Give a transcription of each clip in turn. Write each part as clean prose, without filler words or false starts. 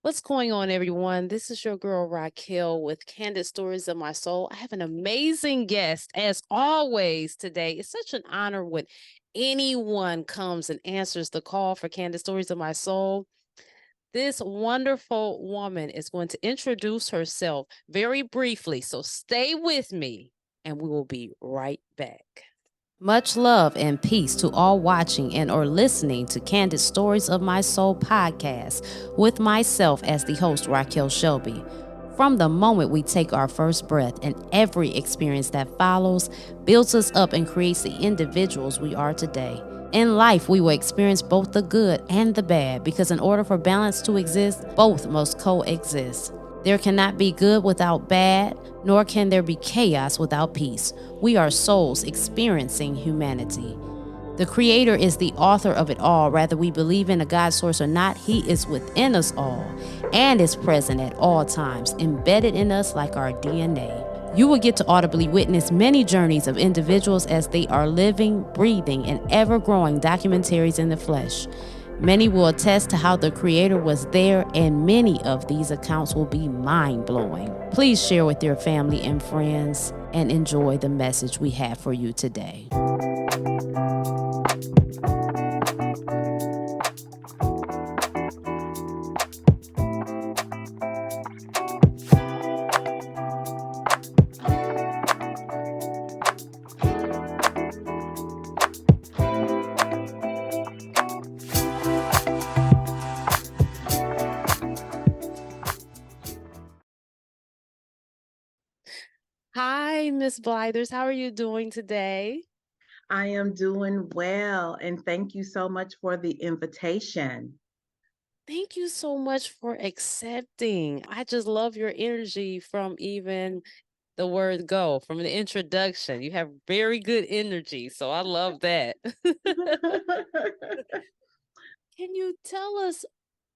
What's going on, everyone? This is your girl Racquel with Candid Stories of My Soul. I have an amazing guest, as always, today. It's such an honor when anyone comes and answers the call for Candid Stories of My Soul. This wonderful woman is going to introduce herself very briefly, so stay with me and we will be right back. Much love and peace to all watching and or listening to Candid Stories of My Soul podcast with myself as the host, Racquel Shelby. From the moment we take our first breath and every experience that follows builds us up and creates the individuals we are today. In life, we will experience both the good and the bad because in order for balance to exist, both must coexist. There cannot be good without bad, nor can there be chaos without peace. We are souls experiencing humanity. The Creator is the author of it all. Whether we believe in a God source or not, He is within us all and is present at all times, embedded in us like our DNA. You will get to audibly witness many journeys of individuals as they are living, breathing, and ever-growing documentaries in the flesh. Many will attest to how the Creator was there, and many of these accounts will be mind-blowing. Please share with your family and friends and enjoy the message we have for you today. Hi, Miss Blythers. How are you doing today? I am doing well, and thank you so much for the invitation. Thank you so much for accepting. I just love your energy from even the word go, from the introduction. You have very good energy, so I love that. Can you tell us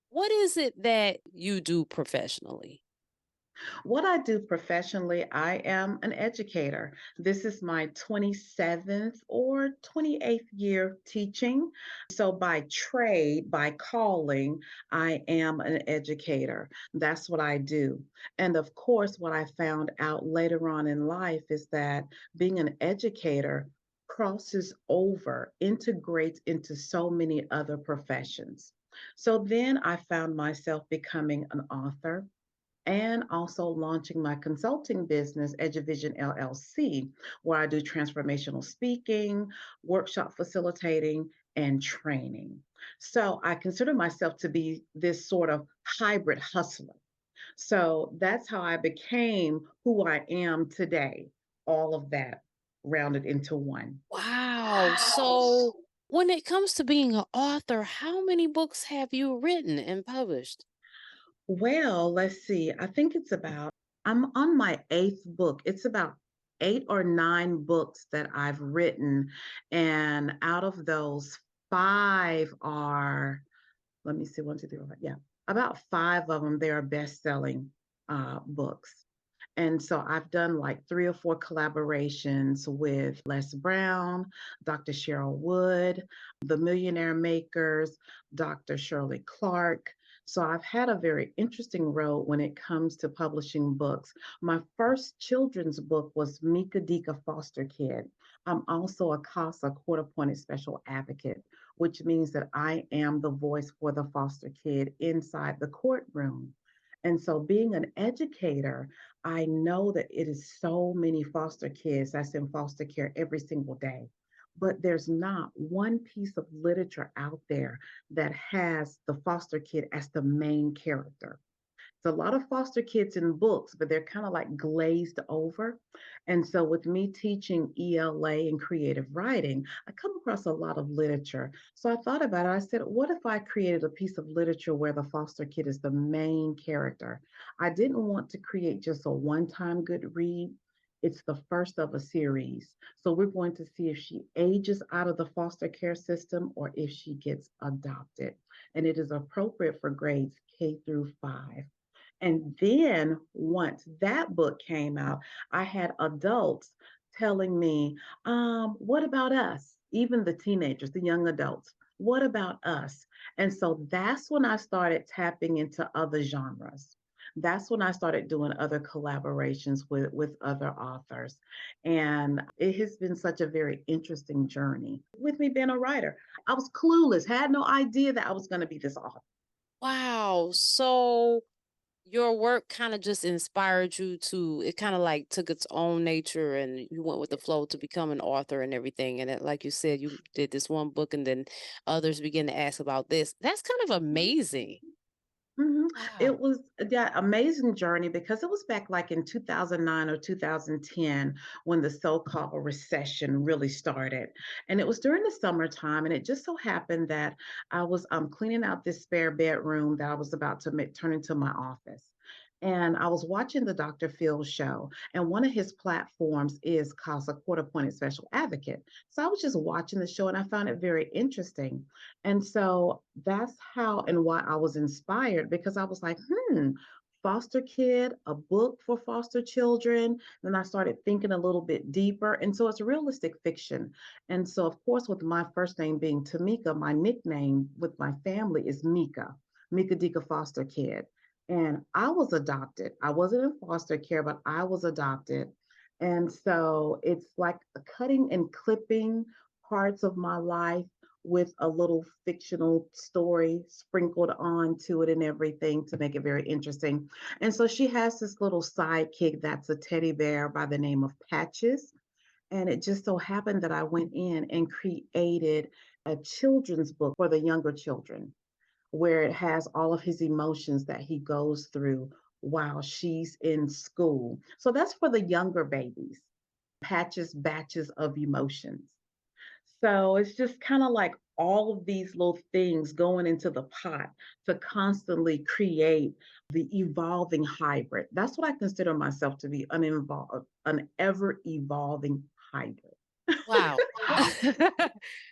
what is it that you do professionally? What I do professionally, I am an educator. This is my 27th or 28th year teaching. So, by trade, by calling, I am an educator. That's what I do. And of course, what I found out later on in life is that being an educator crosses over, integrates into so many other professions. So then I found myself becoming an author and also launching my consulting business, EduVizon LLC, where I do transformational speaking, workshop facilitating, and training. So I consider myself to be this sort of hybrid hustler. So that's how I became who I am today. All of that rounded into one. Wow. So, when it comes to being an author, how many books have you written and published? Well, let's see. I think I'm on my eighth book. It's about 8 or 9 books that I've written. And out of those, five are, let me see, 1, 2, 3, 4, 5. Yeah, about five of them, they are best-selling books. And so I've done like 3 or 4 collaborations with Les Brown, Dr. Cheryl Wood, The Millionaire Makers, Dr. Shirley Clark. So I've had a very interesting road when it comes to publishing books. My first children's book was Mika Dika Foster Kid. I'm also a CASA court appointed special advocate, which means that I am the voice for the foster kid inside the courtroom. And so, being an educator, I know that it is so many foster kids that's in foster care every single day. But there's not one piece of literature out there that has the foster kid as the main character. It's a lot of foster kids in books, but they're kind of like glazed over. And so, with me teaching ELA and creative writing, I come across a lot of literature. So, I thought about it. I said, what if I created a piece of literature where the foster kid is the main character? I didn't want to create just a one time good read. It's the first of a series. So, we're going to see if she ages out of the foster care system or if she gets adopted. And it is appropriate for grades K through 5. And then once that book came out, I had adults telling me, what about us? Even the teenagers, the young adults. What about us? And so that's when I started tapping into other genres. That's when I started doing other collaborations with other authors. And it has been such a very interesting journey with me being a writer. I was clueless, had no idea that I was going to be this author. Wow. So your work kind of just inspired you to, it kind of like took its own nature and you went with the flow to become an author and everything. And it, like you said, you did this one book and then others begin to ask about this. That's kind of amazing. Mhm. It Wow. was that amazing journey because it was back like in 2009 or 2010 when the so-called recession really started. And it was during the summertime. And it just so happened that I was cleaning out this spare bedroom that I was about to turn into my office. And I was watching the Dr. Phil show, and one of his platforms is called a court appointed special advocate. So I was just watching the show and I found it very interesting. And so that's how and why I was inspired because I was like, foster kid, a book for foster children. Then I started thinking a little bit deeper. And so it's realistic fiction. And so, of course, with my first name being Tamika, my nickname with my family is Mika, Mika Dika Foster Kid. And I was adopted. I wasn't in foster care, but I was adopted. And so it's like cutting and clipping parts of my life with a little fictional story sprinkled onto it and everything to make it very interesting. And so she has this little sidekick that's a teddy bear by the name of Patches. And it just so happened that I went in and created a children's book for the younger children, where it has all of his emotions that he goes through while she's in school. So that's for the younger babies, Patches, batches of emotions. So it's just kind of like all of these little things going into the pot to constantly create the evolving hybrid. That's what I consider myself to be an ever evolving hybrid. Wow.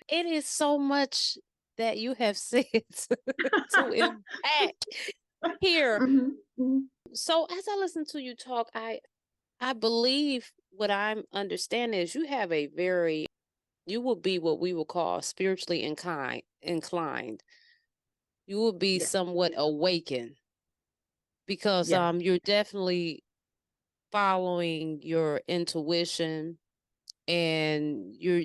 It is so much that you have said to impact here. Mhm, mhm. So as I listen to you talk, I believe what I'm understanding is you have a very, you will be what we would call spiritually inclined. You will be Yeah. somewhat awakened because Yes. you're definitely following your intuition and you're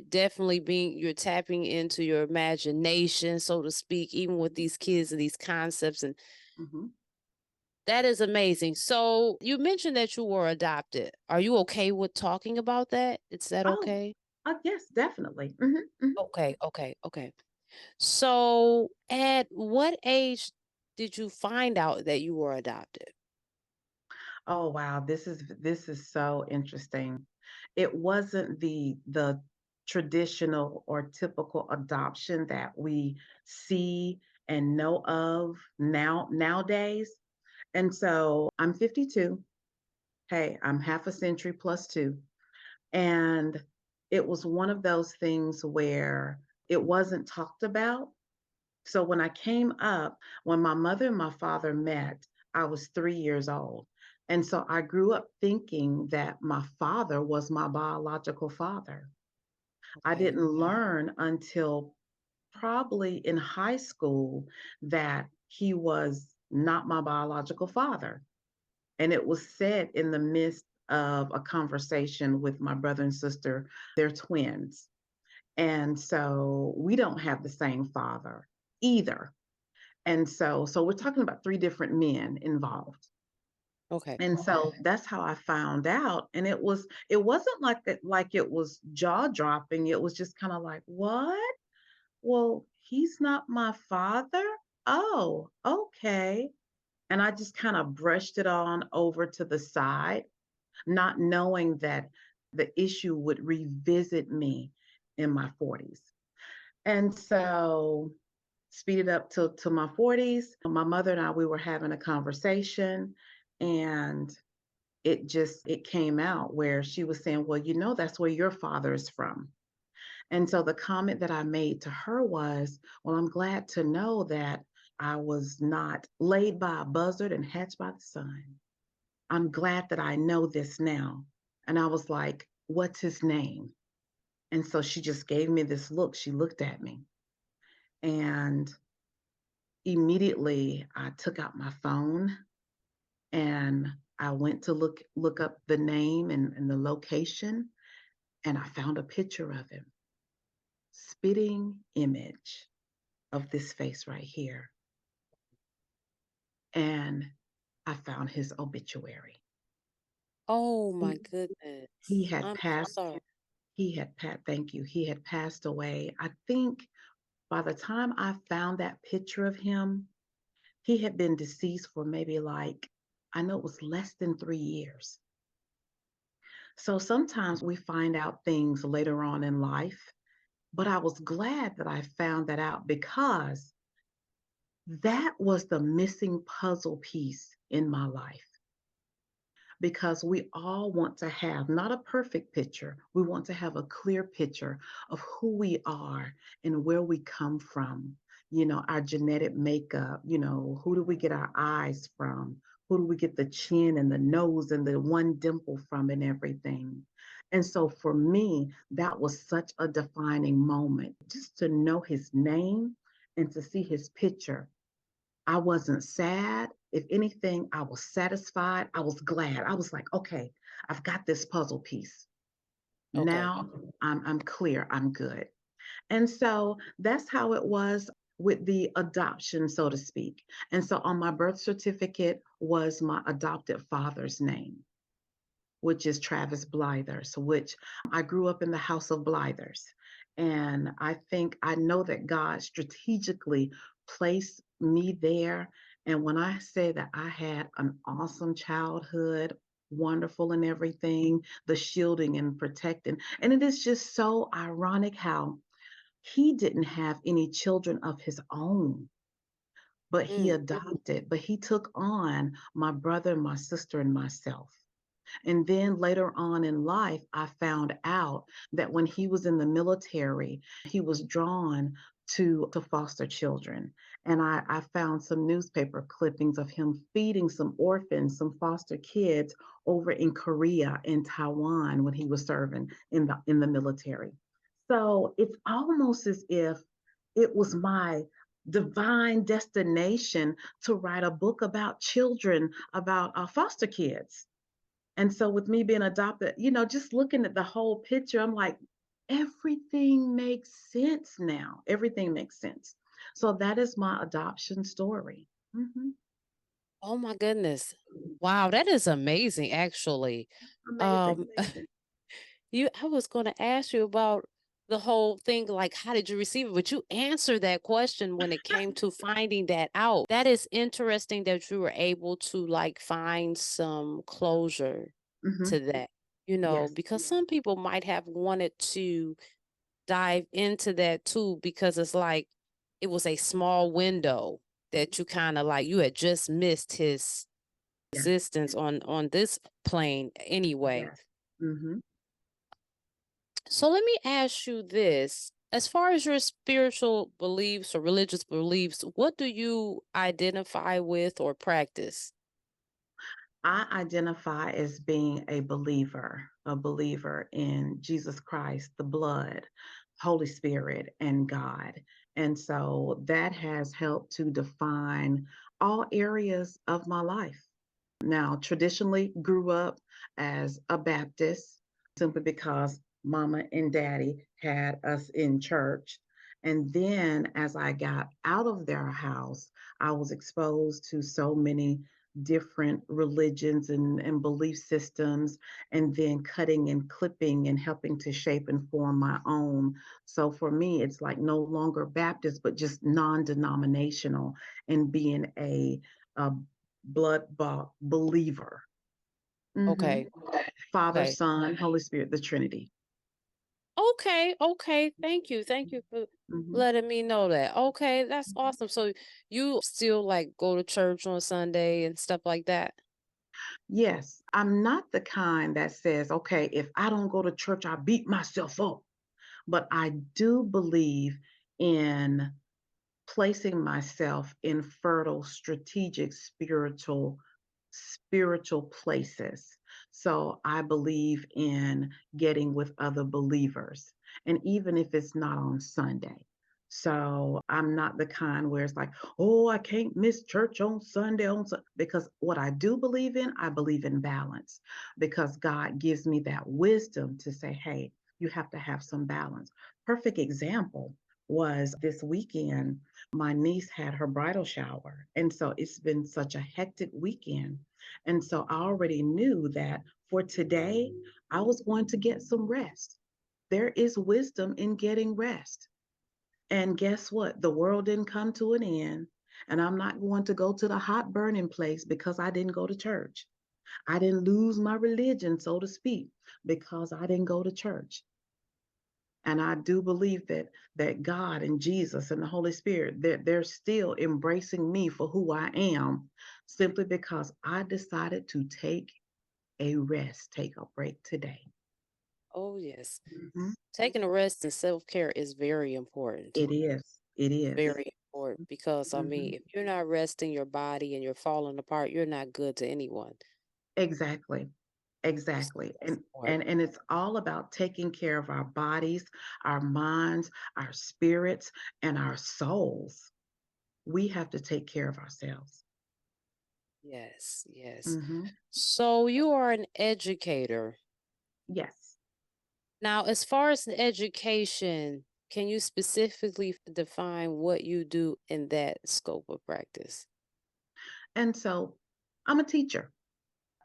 tapping into your imagination, so to speak, even with these kids and these concepts, and Mhm. that is amazing. So you mentioned that you were adopted. Are you okay with talking about that? Is that Oh, okay? yes, definitely. Mhm. Okay, okay, okay. So at what age did you find out that you were adopted? Oh wow, this is so interesting. It wasn't the traditional or typical adoption that we see and know of nowadays. And so I'm 52. Hey, I'm half a century plus two. And it was one of those things where it wasn't talked about. So when I came up, when my mother and my father met, I was 3 years old. And so I grew up thinking that my father was my biological father. I Okay. didn't learn until probably in high school that he was not my biological father. And it was said in the midst of a conversation with my brother and sister. They're twins. And so we don't have the same father either. And so we're talking about three different men involved. Okay. And so that's how I found out. And it wasn't like that, like it was jaw dropping. It was just kind of like, what? Well, he's not my father. Oh, okay. And I just kind of brushed it on over to the side, not knowing that the issue would revisit me in my 40s. And so speed it up to my 40s. My mother and I, we were having a conversation, and it came out where she was saying, well, that's where your father is from. And so the comment that I made to her was, well, I'm glad to know that I was not laid by a buzzard and hatched by the sun. I'm glad that I know this now. And I was like, what's his name? And so she just gave me this look. She looked at me. And immediately I took out my phone and I went to look up the name and the location, and I found a picture of him, spitting image of this face right here. And I found his obituary. Oh my He he goodness. had I'm so passed sorry. thank you. He had passed away. I think by the time I found that picture of him, he had been deceased for maybe like, I know it was less than 3 years. So sometimes we find out things later on in life, but I was glad that I found that out because that was the missing puzzle piece in my life. Because we all want to have not a perfect picture, we want to have a clear picture of who we are and where we come from. Our genetic makeup, who do we get our eyes from? Who do we get the chin and the nose and the one dimple from and everything? And so for me, that was such a defining moment just to know his name and to see his picture. I wasn't sad. If anything, I was satisfied. I was glad. I was like, okay, I've got this puzzle piece. Okay. Now I'm clear. I'm good. And so that's how it was with the adoption, so to speak. And so on my birth certificate was my adopted father's name, which is Travis Blythers, which I grew up in the house of Blythers. And I know that God strategically placed me there. And when I say that I had an awesome childhood, wonderful and everything, the shielding and protecting. And it is just so ironic how he didn't have any children of his own, but he Mm. adopted, but he took on my brother, my sister, and myself. And then later on in life, I found out that when he was in the military, he was drawn to foster children. And I found some newspaper clippings of him feeding some orphans, some foster kids over in Korea and Taiwan when he was serving in the military. So it's almost as if it was my divine destination to write a book about children, about foster kids. And so with me being adopted, just looking at the whole picture, I'm like, everything makes sense now. Everything makes sense. So that is my adoption story. Mhm. Oh my goodness. Wow, that is amazing actually. Amazing. Um I was going to ask you about the whole thing, like how did you receive it? But you answered that question when it came to finding that out. That is interesting that you were able to like find some closure Hmm. to that, Yes. because some people might have wanted to dive into that too, because it's like it was a small window that you kind of like you had just missed his Yes. existence on this plane anyway. Yes. Hmm. So let me ask you this. As far as your spiritual beliefs or religious beliefs, what do you identify with or practice? I identify as being a believer in Jesus Christ, the blood, Holy Spirit, and God. And so that has helped to define all areas of my life. Now, traditionally grew up as a Baptist simply because mama and daddy had us in church. And then as I got out of their house, I was exposed to so many different religions and belief systems, and then cutting and clipping and helping to shape and form my own. So for me, it's like no longer Baptist, but just non denominational and being a blood bought believer. Hmm. Okay. Father, Okay. Son, Holy Spirit, the Trinity. Okay. Okay. Thank you. Thank you for Hmm. letting me know that. Okay, that's awesome. So you still like go to church on Sunday and stuff like that? Yes, I'm not the kind that says, okay, if I don't go to church, I beat myself up. But I do believe in placing myself in fertile, strategic, spiritual places. So I believe in getting with other believers. And even if it's not on Sunday. So I'm not the kind where it's like, oh, I can't miss church on Sunday because what I do believe in, I believe in balance because God gives me that wisdom to say, hey, you have to have some balance. Perfect example was this weekend, my niece had her bridal shower. And so it's been such a hectic weekend. And so I already knew that for today, I was going to get some rest. There is wisdom in getting rest. And guess what? The world didn't come to an end. And I'm not going to go to the hot burning place because I didn't go to church. I didn't lose my religion, so to speak, because I didn't go to church. And I do believe that God and Jesus and the Holy Spirit, they're still embracing me for who I am, simply because I decided to take a rest, take a break today. Oh, yes. Mhm. Taking a rest and self-care is very important. It is. It is. Very important because, I mean, Mhm. if you're not resting your body and you're falling apart, you're not good to anyone. Exactly. So Exactly. that's And it's all about taking care of our bodies, our minds, our spirits, and our souls. We have to take care of ourselves. yes, yes. Hmm. So you are an educator. Yes. Now, as far as the education, can you specifically define what you do in that scope of practice? And so I'm a teacher.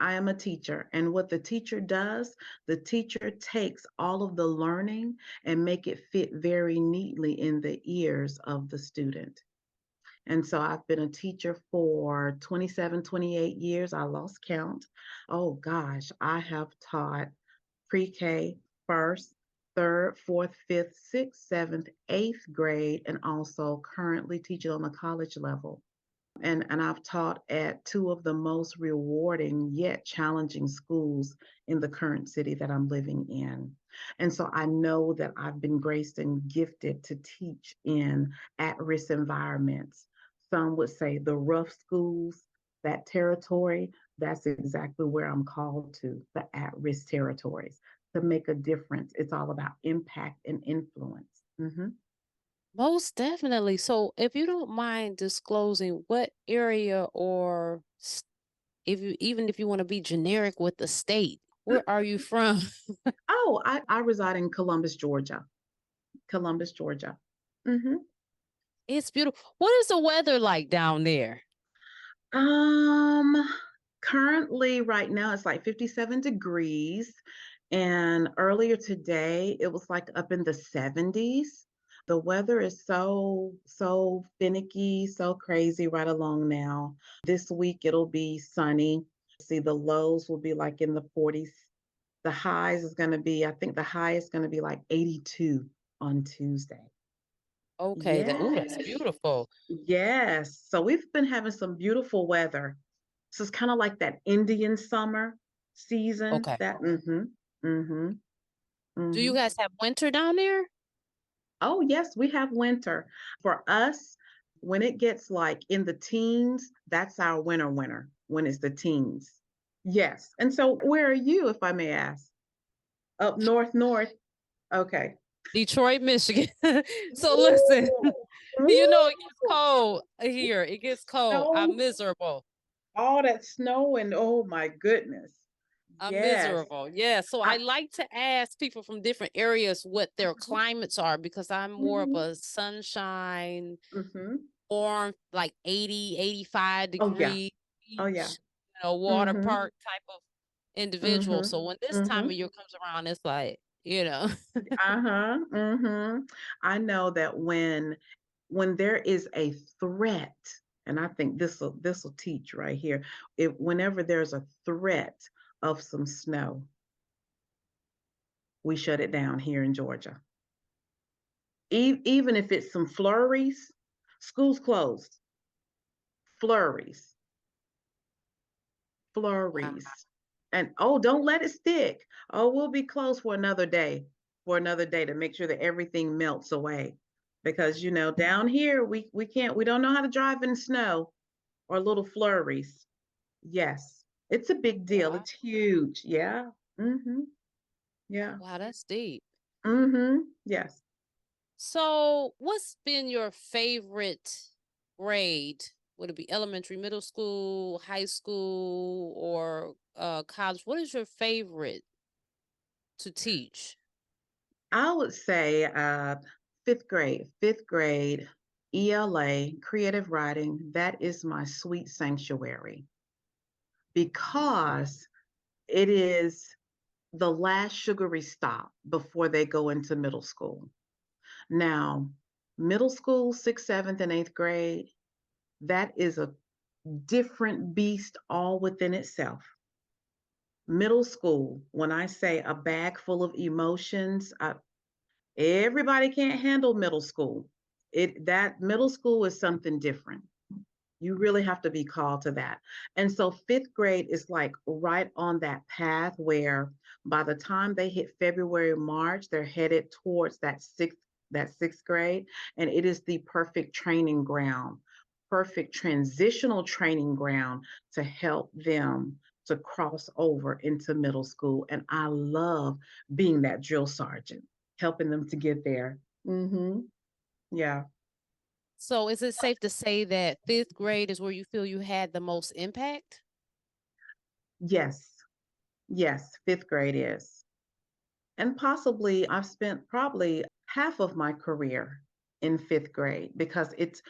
I am a teacher. And what the teacher does, the teacher takes all of the learning and make it fit very neatly in the ears of the student. And so I've been a teacher for 27, 28 years. I lost count. Oh gosh, I have taught pre-K, first, third, fourth, fifth, sixth, seventh, eighth grade, and also currently teaching on the college level. And I've taught at two of the most rewarding yet challenging schools in the current city that I'm living in. And so I know that I've been graced and gifted to teach in at risk environments. Some would say the rough schools, that territory, that's exactly where I'm called to, the at risk territories, to make a difference. It's all about impact and influence. Most definitely. So, if you don't mind disclosing what area or if you even if you want to be generic with the state, where are you from? Oh, I reside in Columbus, Georgia. Columbus, Georgia. Hmm. It's beautiful. What is the weather like down there? Um, Currently, right now, it's like 57 degrees. And earlier today, it was like up in the 70s. The weather is so finicky, so crazy right along now. This week, it'll be sunny. See, the lows will be like in the 40s. The highs is going to be, I think the high is going to be like 82 on Tuesday. Okay, that's Yes. beautiful. Yes. So we've been having some beautiful weather. So it's kind of like that Indian summer season. Okay. That mm-hmm, Do you mm-hmm. guys have winter down there? Oh yes, we have winter. For us, when it gets like in the teens, that's our winter when it's the teens. Yes. And so where are you, if I may ask? Up north. Okay. Detroit, Michigan. So listen, Ooh, you know it gets ooh, cold here. It gets cold. I'm snow, miserable. all that snow and oh my goodness. I'm Yes. miserable. Yeah. So I I like to ask people from different areas what their mhm, climates are because I'm more of mhm, a sunshine, mhm. warm, like 80, 85 Oh yeah. degree Oh yeah. beach, water Mhm. park type of individual. Mhm. So when this time of Mhm. year comes around, it's like, you know, Uh-huh. Mhm. I know that when there is a threat, and I think this will teach right here. If whenever there's a threat of some snow, we shut it down here in Georgia. Even if it's some flurries, schools closed. Flurries. wow. Flurries. And oh, don't let it stick. Oh, we'll be closed for another day to make sure that everything melts away. Because down here we don't know how to drive in snow or little flurries. Yes. It's a big deal. Wow. It's huge. Yeah. Mm-hmm. Oh, Yeah. wow, that's deep. Mm-hmm. Yes. So, what's been your favorite grade? Would it be elementary, middle school, high school, or college? What is your favorite to teach? I would say fifth grade, ELA, creative writing, that is my sweet sanctuary because it is the last sugary stop before they go into middle school. Now, middle school, sixth, seventh, and eighth grade, that is a different beast all within itself. Middle school, when I say a bag full of emotions, everybody can't handle middle school. That middle school is something different. You really have to be called to that. And so fifth grade is like right on that path where by the time they hit February, March, they're headed towards that sixth grade. And it is the perfect training ground, perfect transitional training ground to help them to cross over into middle school. And I love being that drill sergeant, helping them to get there. Yeah. So, is it safe to say that fifth grade is where you feel you had the most impact? Yes. Yes. Fifth grade is. And possibly I've spent probably half of my career in fifth grade because it's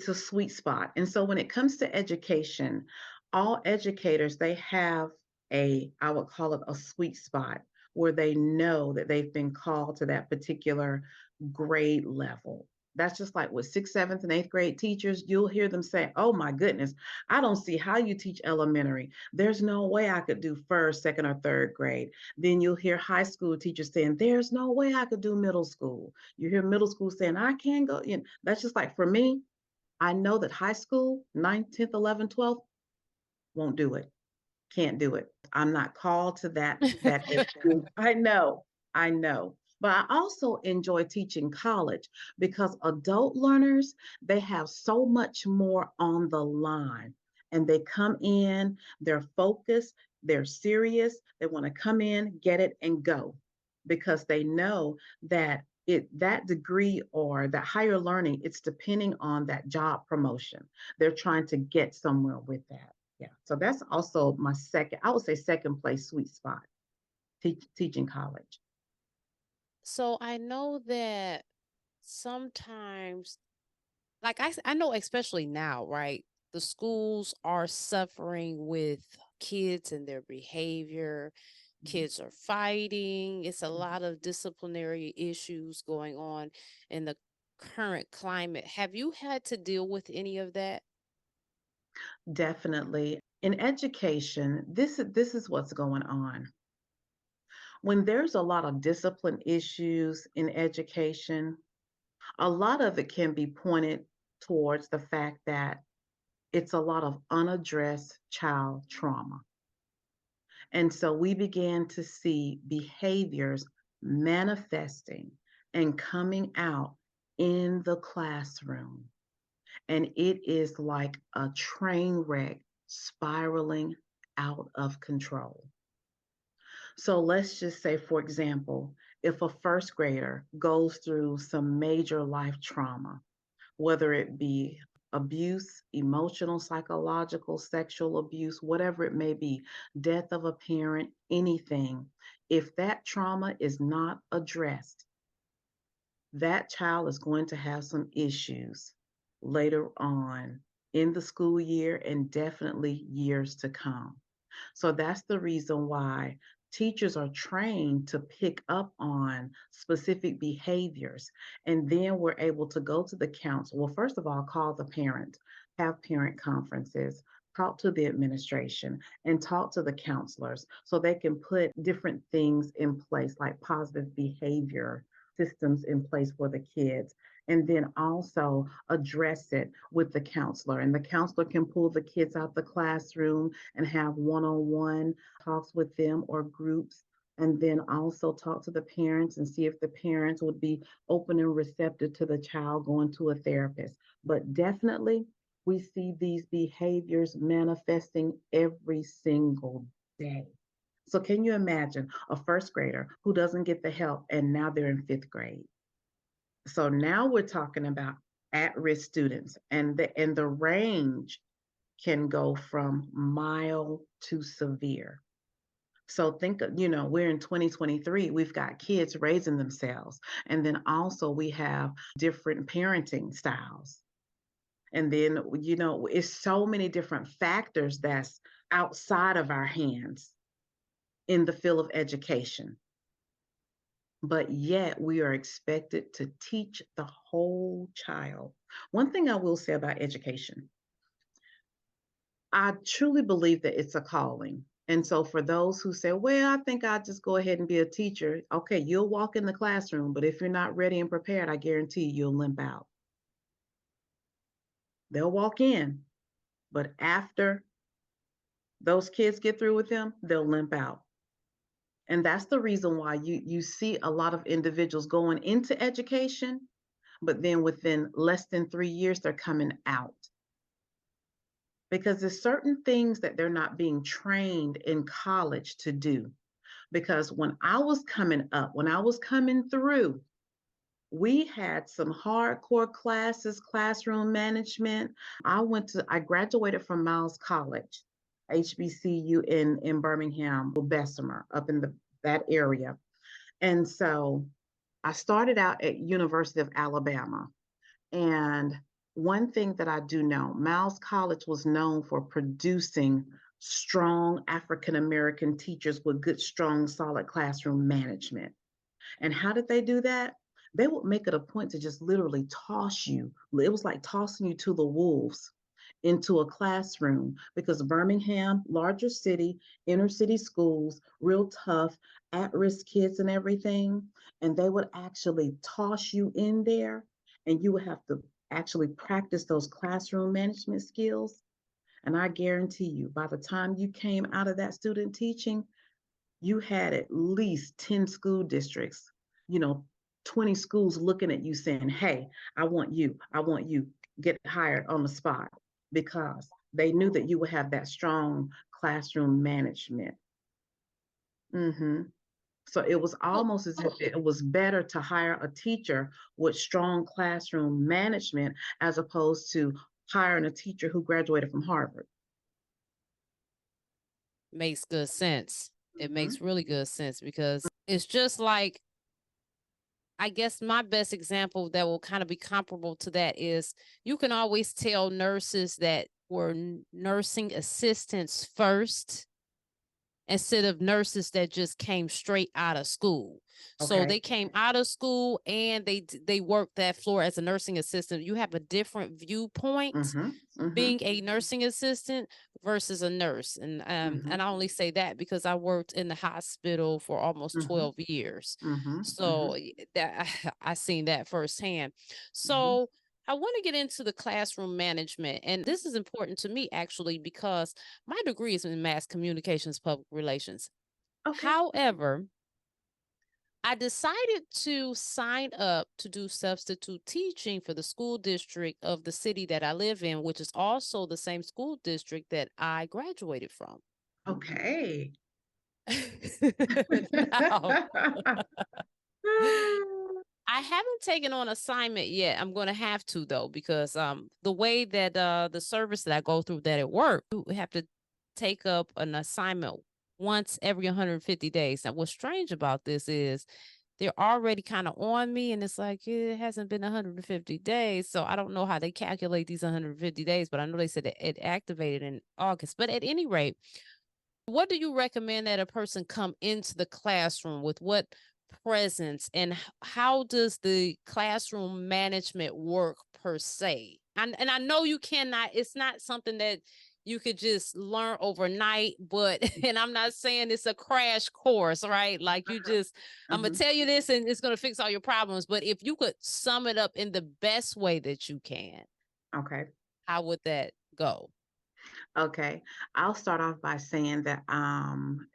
a sweet spot. And so when it comes to education, all educators they have I would call it a sweet spot where they know that they've been called to that particular grade level. That's just like with sixth, seventh, and eighth grade teachers, you'll hear them say, "Oh my goodness, I don't see how you teach elementary. There's no way I could do first, second, or third grade." Then you'll hear high school teachers saying, "There's no way I could do middle school." You hear middle school saying, "I can't go." That's just like for me, I know that high school, ninth, 10th, 11th, 12th, won't do it. Can't do it. I'm not called to that age group. I know. But I also enjoy teaching college because adult learners, they have so much more on the line. And they come in, they're focused, they're serious, they want to come in, get it, and go because they know that that degree or that higher learning, it's depending on that job promotion. They're trying to get somewhere with that. Yeah. So that's also my second, I would say second place sweet spot, teaching college. So, I know that sometimes, like I know, especially now, right? The schools are suffering with kids and their behavior. Mhm, Kids are fighting. It's a mhm. lot of disciplinary issues going on in the current climate. Have you had to deal with any of that? Definitely. In education, this is what's going on. When there's a lot of discipline issues in education, a lot of it can be pointed towards the fact that it's a lot of unaddressed child trauma. And so we began to see behaviors manifesting and coming out in the classroom. And it is like a train wreck spiraling out of control. So let's just say, for example, if a first grader goes through some major life trauma, whether it be abuse, emotional, psychological, sexual abuse, whatever it may be, death of a parent, anything, if that trauma is not addressed, that child is going to have some issues later on in the school year and definitely years to come. So that's the reason why teachers are trained to pick up on specific behaviors. And then we're able to go to the council. Well, first of all, call the parent, have parent conferences, talk to the administration, and talk to the counselors so they can put different things in place, like positive behavior systems in place for the kids, and then also address it with the counselor. And the counselor can pull the kids out the classroom and have one-on-one talks with them or groups, and then also talk to the parents and see if the parents would be open and receptive to the child going to a therapist. But definitely we see these behaviors manifesting every single day. So can you imagine a first grader who doesn't get the help and now they're in fifth grade? So now we're talking about at-risk students, and the range can go from mild to severe. So think, we're in 2023, we've got kids raising themselves. And then also we have different parenting styles. And then, it's so many different factors that's outside of our hands in the field of education. But yet we are expected to teach the whole child. One thing I will say about education, I truly believe that it's a calling. And so for those who say, well, I think I'll just go ahead and be a teacher, okay, you'll walk in the classroom, but if you're not ready and prepared, I guarantee you'll limp out. They'll walk in, but after those kids get through with them, they'll limp out. And that's the reason why you see a lot of individuals going into education, but then within less than 3 years, they're coming out. Because there's certain things that they're not being trained in college to do. Because when I was coming up, when I was coming through, we had some hardcore classes, classroom management. I graduated from Miles College, HBCU in Birmingham, Bessemer, up in that area. And so I started out at University of Alabama. And one thing that I do know, Miles College was known for producing strong African American teachers with good, strong, solid classroom management. And how did they do that? They would make it a point to just literally toss you. It was like tossing you to the wolves into a classroom because Birmingham, larger city, inner city schools, real tough, at risk kids and everything. And they would actually toss you in there and you would have to actually practice those classroom management skills. And I guarantee you, by the time you came out of that student teaching, you had at least 10 school districts, you know, 20 schools looking at you saying, hey, I want you, get hired on the spot because they knew that you would have that strong classroom management. Mm-hmm. So it was almost as if it was better to hire a teacher with strong classroom management as opposed to hiring a teacher who graduated from Harvard. Makes good sense. It makes Mm-hmm. really good sense because it's just like, I guess my best example that will kind of be comparable to that is you can always tell nurses that were nursing assistants first instead of nurses that just came straight out of school. So Okay. they came out of school and they worked that floor as a nursing assistant. You have a different viewpoint Mm-hmm. Mm-hmm. being a nursing assistant versus a nurse. Mm-hmm. And I only say that because I worked in the hospital for almost Mm-hmm. 12 years. Mm-hmm. So that I seen that firsthand. Mm-hmm. So I want to get into the classroom management. And this is important to me actually because my degree is in mass communications, public relations. Okay. However, I decided to sign up to do substitute teaching for the school district of the city that I live in, which is also the same school district that I graduated from. Okay. Now, I haven't taken on assignment yet. I'm going to have to though, because the way that the service that I go through that at work, you have to take up an assignment once every 150 days. Now, what's strange about this is they're already kind of on me, and it's like it hasn't been 150 days, so I don't know how they calculate these 150 days, but I know they said it activated in August. But at any rate, what do you recommend that a person come into the classroom with? What presence, and how does the classroom management work per se? And I know you cannot, it's not something that you could just learn overnight, but and I'm not saying it's a crash course, right? Like you just, I'm gonna Mhm. tell you this and it's gonna fix all your problems. But if you could sum it up in the best way that you can, Okay. how would that go? Okay. I'll start off by saying that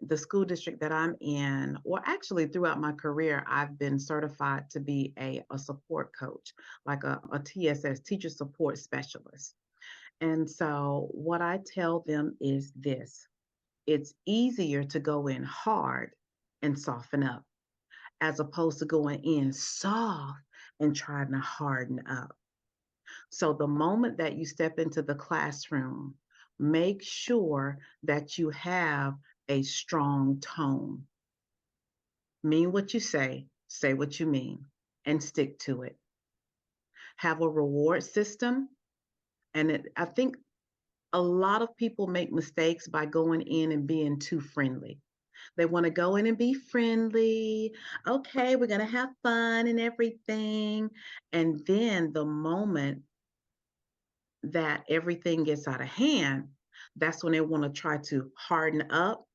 the school district that I'm in, or actually throughout my career, I've been certified to be a support coach, like a TSS, teacher support specialist. And so what I tell them is this: it's easier to go in hard and soften up as opposed to going in soft and trying to harden up. So the moment that you step into the classroom, make sure that you have a strong tone. Mean what you say what you mean, and stick to it. Have a reward system. I think a lot of people make mistakes by going in and being too friendly. They want to go in and be friendly. Okay, we're going to have fun and everything. And then the moment that everything gets out of hand, that's when they want to try to harden up.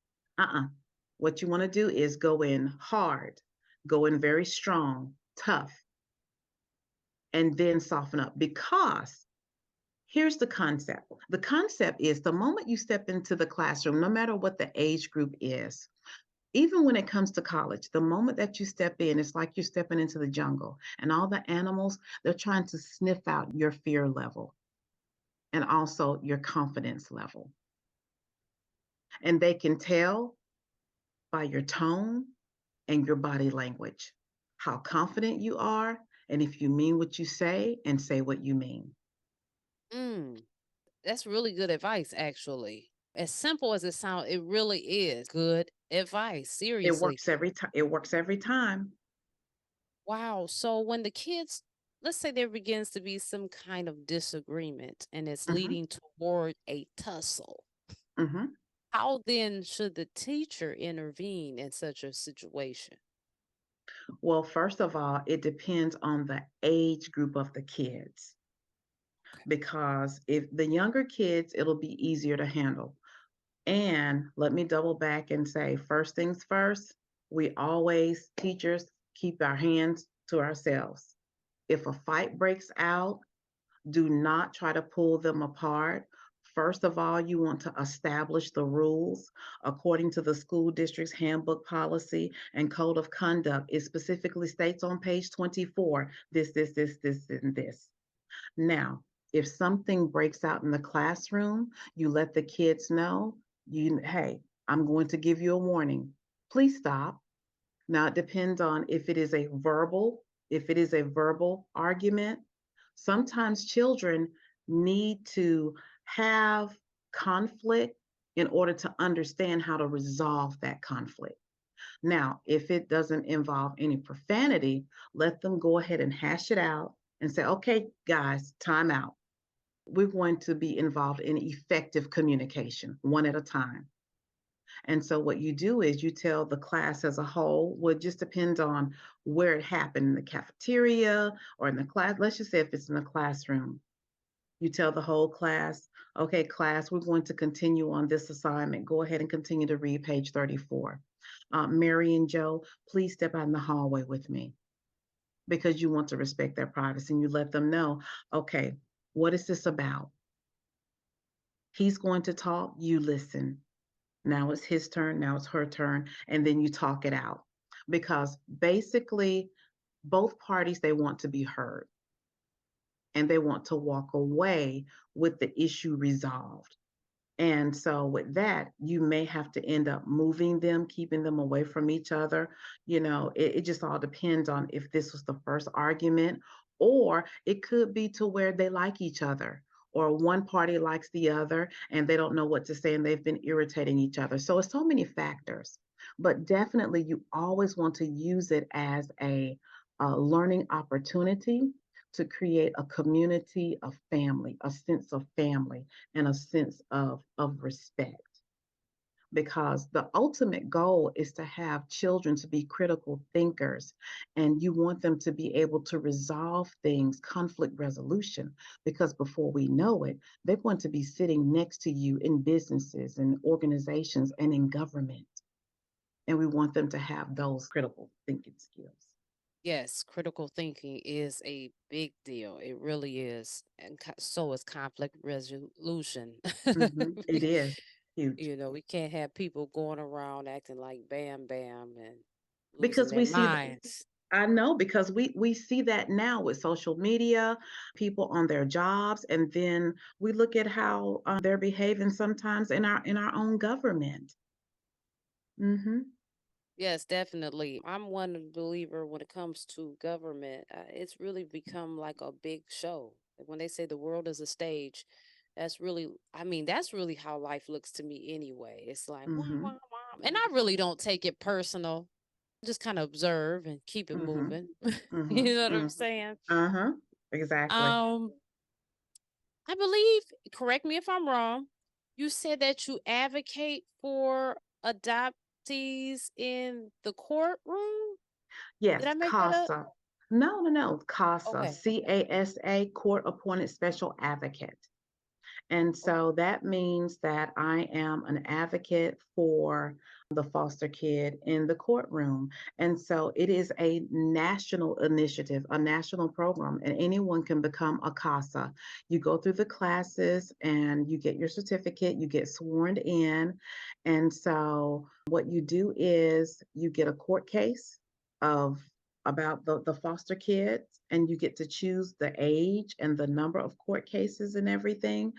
What you want to do is go in hard, go in very strong, tough, and then soften up. Because here's the concept is the moment you step into the classroom, no matter what the age group is, even when it comes to college, the moment that you step in, it's like you're stepping into the jungle, and all the animals, they're trying to sniff out your fear level and also your confidence level. And they can tell by your tone and your body language how confident you are, and if you mean what you say and say what you mean. Mm, that's really good advice, actually. As simple as it sounds, it really is good advice. It Seriously. works every time. It works every time. Wow. So when the kids, let's say there begins to be some kind of disagreement and it's Hmm. leading toward a tussle, Hmm. how then should the teacher intervene in such a situation? Well, first of all, it depends on the age group of the kids, Okay. because if the younger kids, it'll be easier to handle. And let me double back and say, first things first, we always, teachers, keep our hands to ourselves. If a fight breaks out, do not try to pull them apart. First of all, you want to establish the rules according to the school district's handbook policy and code of conduct. It specifically states on page 24 this, and this. Now, if something breaks out in the classroom, you let the kids know, hey, I'm going to give you a warning. Please stop. Now it depends on if it is a verbal argument. Sometimes children need to have conflict in order to understand how to resolve that conflict. Now, if it doesn't involve any profanity, let them go ahead and hash it out and say, okay, guys, time out. We're going to be involved in effective communication, one at a time. And so what you do is you tell the class as a whole, well, it just depends on where it happened, in the cafeteria or in the class. Let's just say if it's in the classroom, you tell the whole class, okay, class, we're going to continue on this assignment. Go ahead and continue to read page 34. Mary and Joe, please step out in the hallway with me, because you want to respect their privacy, and you let them know, okay, what is this about? He's going to talk, you listen. Now it's his turn, now it's her turn, and then you talk it out. Because basically, both parties, they want to be heard and they want to walk away with the issue resolved. And so, with that, you may have to end up moving them, keeping them away from each other. It just all depends on if this was the first argument, or it could be to where they like each other, or one party likes the other and they don't know what to say and they've been irritating each other. So, it's so many factors. But definitely, you always want to use it as a learning opportunity to create a community of family, a sense of family, and a sense of respect. Because the ultimate goal is to have children to be critical thinkers, and you want them to be able to resolve things, conflict resolution. Because before we know it, they're going to be sitting next to you in businesses and organizations and in government. And we want them to have those critical thinking skills. Yes, critical thinking is a big deal. It really is. And so is conflict resolution. It is huge. We can't have people going around acting like bam bam and losing Because their we see minds. I know, because we see that now with social media, people on their jobs, and then we look at how they're behaving sometimes in our own government. Hmm. Yes, definitely. I'm one believer when it comes to government. It's really become like a big show. Like, when they say the world is a stage, that's really, I mean, that's really how life looks to me anyway. It's like, wah, Mm-hmm. wah, wah. And I really don't take it personal. Just kind of observe and keep it Mm-hmm. moving. Mm-hmm. You know what I'm Mm-hmm. saying? Uh-huh. Exactly. Um, I believe, correct me if I'm wrong, you said that you advocate for adoptees in the courtroom? Did Yes, I make that up? CASA. No, no, no. CASA, Okay. CASA, Court Appointed Special Advocate. And Okay. so that means that I am an advocate for the foster kid in the courtroom. And so it is a national initiative, a national program, and anyone can become a CASA. You go through the classes and you get your certificate, you get sworn in. And so what you do is you get a court case of about the foster kids, and you get to choose the age and the number of court cases and everything.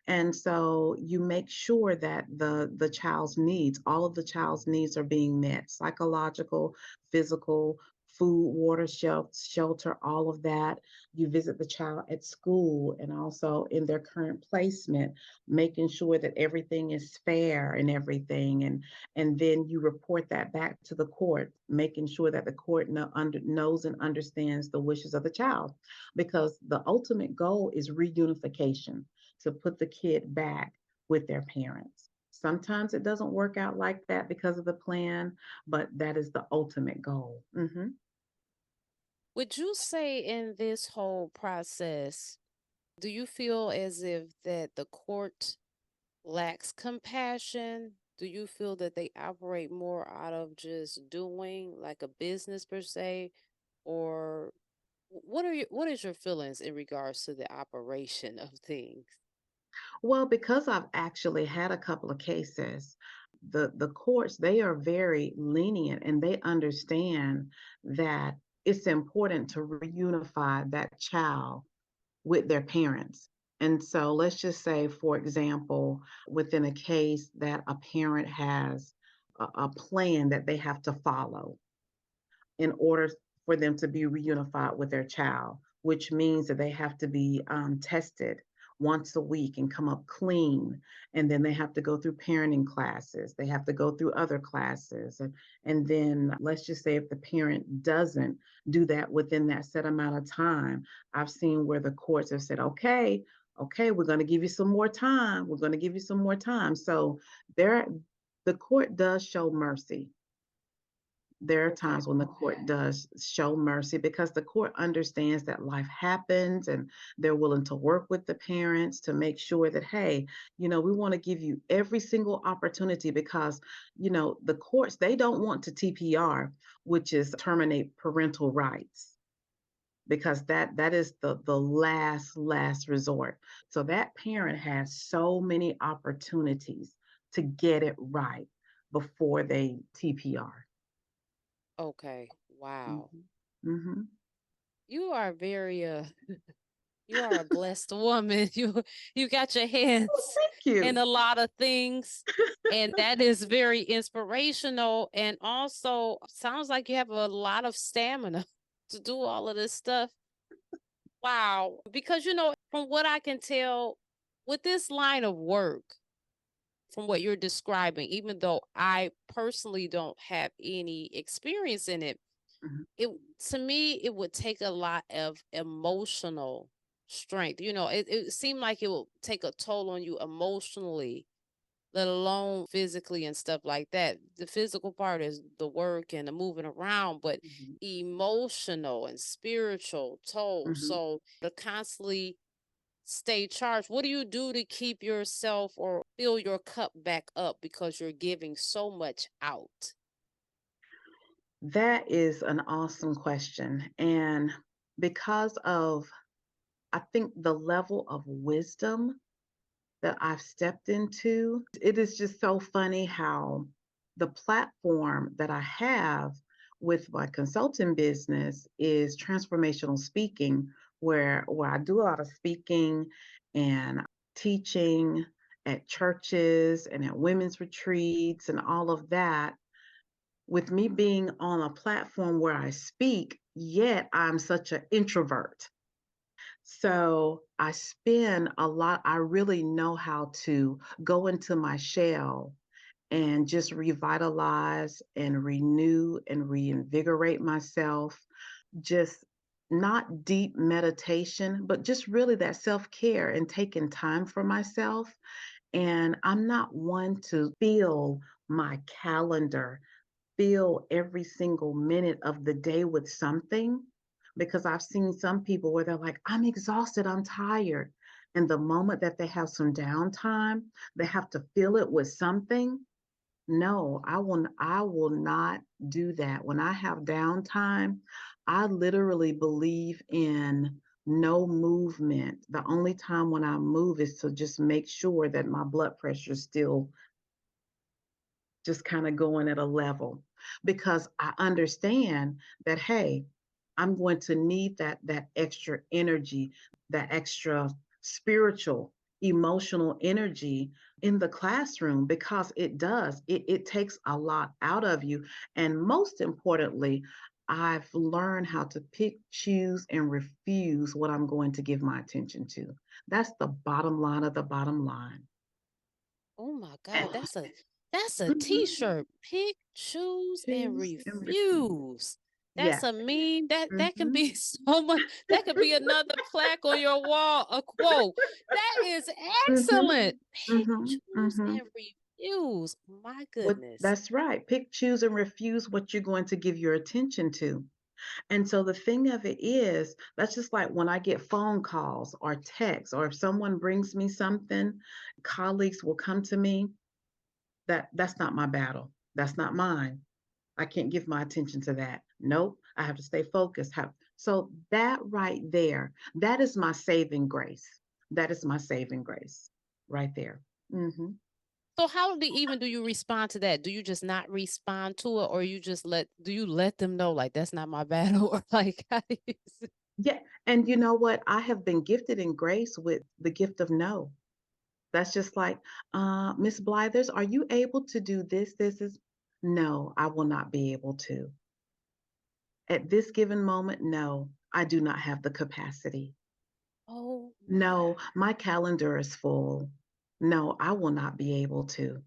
And so you make sure that the child's needs, all of the child's needs are being met, psychological, physical, food, water, shelter, all of that. You visit the child at school and also in their current placement, making sure that everything is fair and everything. And then you report that back to the court, making sure that the court knows and understands the wishes of the child. Because the ultimate goal is reunification, to put the kid back with their parents. Sometimes it doesn't work out like that because of the plan, but that is the ultimate goal. Mm-hmm. Would you say in this whole process, do you feel as if that the court lacks compassion? Do you feel that they operate more out of just doing like a business per se? Or what is your feelings in regards to the operation of things? Well, because I've actually had a couple of cases, the courts, they are very lenient and they understand that it's important to reunify that child with their parents. And so let's just say, for example, within a case that a parent has a plan that they have to follow in order for them to be reunified with their child, which means that they have to be tested once a week and come up clean. And then they have to go through parenting classes. They have to go through other classes. And then let's just say if the parent doesn't do that within that set amount of time, I've seen where the courts have said, okay, we're going to give you some more time. We're going to give you some more time. So there, the court does show mercy. There are Okay. times when the court does show mercy because the court understands that life happens and they're willing to work with the parents to make sure that, hey, we want to give you every single opportunity because, the courts, they don't want to TPR, which is terminate parental rights, because that is the last resort. So that parent has so many opportunities to get it right before they TPR. Okay. Wow. Mhm. Mhm. You are very you are a blessed woman. You got your Oh, hands thank in you. a lot of things, and that is very inspirational, and also sounds like you have a lot of stamina to do all of this stuff. Wow. Because from what I can tell with this line of work, from what you're describing, even though I personally don't have any experience in it, Mhm. it to me it would take a lot of emotional strength. It seemed like it will take a toll on you emotionally, let alone physically and stuff like that. The physical part is the work and the moving around, but Mhm. emotional and spiritual toll. Mhm. So to constantly stay charged, what do you do to keep yourself or fill your cup back up because you're giving so much out? That is an awesome question. And because of, I think, the level of wisdom that I've stepped into, it is just so funny how the platform that I have with my consulting business is transformational speaking, where I do a lot of speaking and teaching at churches and at women's retreats and all of that. with me being on a platform where I speak, yet I'm such an introvert. So I spend a lot, I really know how to go into my shell and just revitalize and renew and reinvigorate myself. Just not deep meditation, but just really that self care and taking time for myself. And I'm not one to fill my calendar, fill every single minute of the day with something, because I've seen some people where they're like, I'm exhausted, I'm tired. And the moment that they have some downtime, they have to fill it with something. No, I will not do that. When I have downtime, I literally believe in no movement. The only time when I move is to just make sure that my blood pressure is still just kind of going at a level, because I understand that, hey, I'm going to need that extra energy, that extra spiritual, emotional energy in the classroom, because it takes a lot out of you. And most importantly, I've learned how to pick, choose, and refuse what I'm going to give my attention to. That's the bottom line of the bottom line. Oh my God, that's a Mhm. t-shirt. Pick, choose, and Choose and refuse. refuse. That's Yes. a mean that can Mhm. be so much. That could be another plaque on your wall, a quote. That is Mhm. excellent. Pick, Mhm. choose, Mhm. and refuse. My What goodness. that's right. Pick, choose, and refuse what you're going to give your attention to. And so the thing of it is, that's just like when I get phone calls or texts, or if someone brings me something, colleagues will come to me. That's not my battle. That's not mine. I can't give my attention to that. Nope. I have to stay focused. So that right there, that is my saving grace. That is my saving grace right there. Hmm. So how do you respond to that? Do you just not respond to it, or you just do you let them know like that's not my battle, or like how do you Yeah. And you know what? I have been gifted in grace with the gift of no. That's just like, Miss Blythers, are you able to do this? This is no, I will not be able to. At this given moment, no, I do not have the capacity. Oh my God. No, my calendar is full. No, I will not be able to.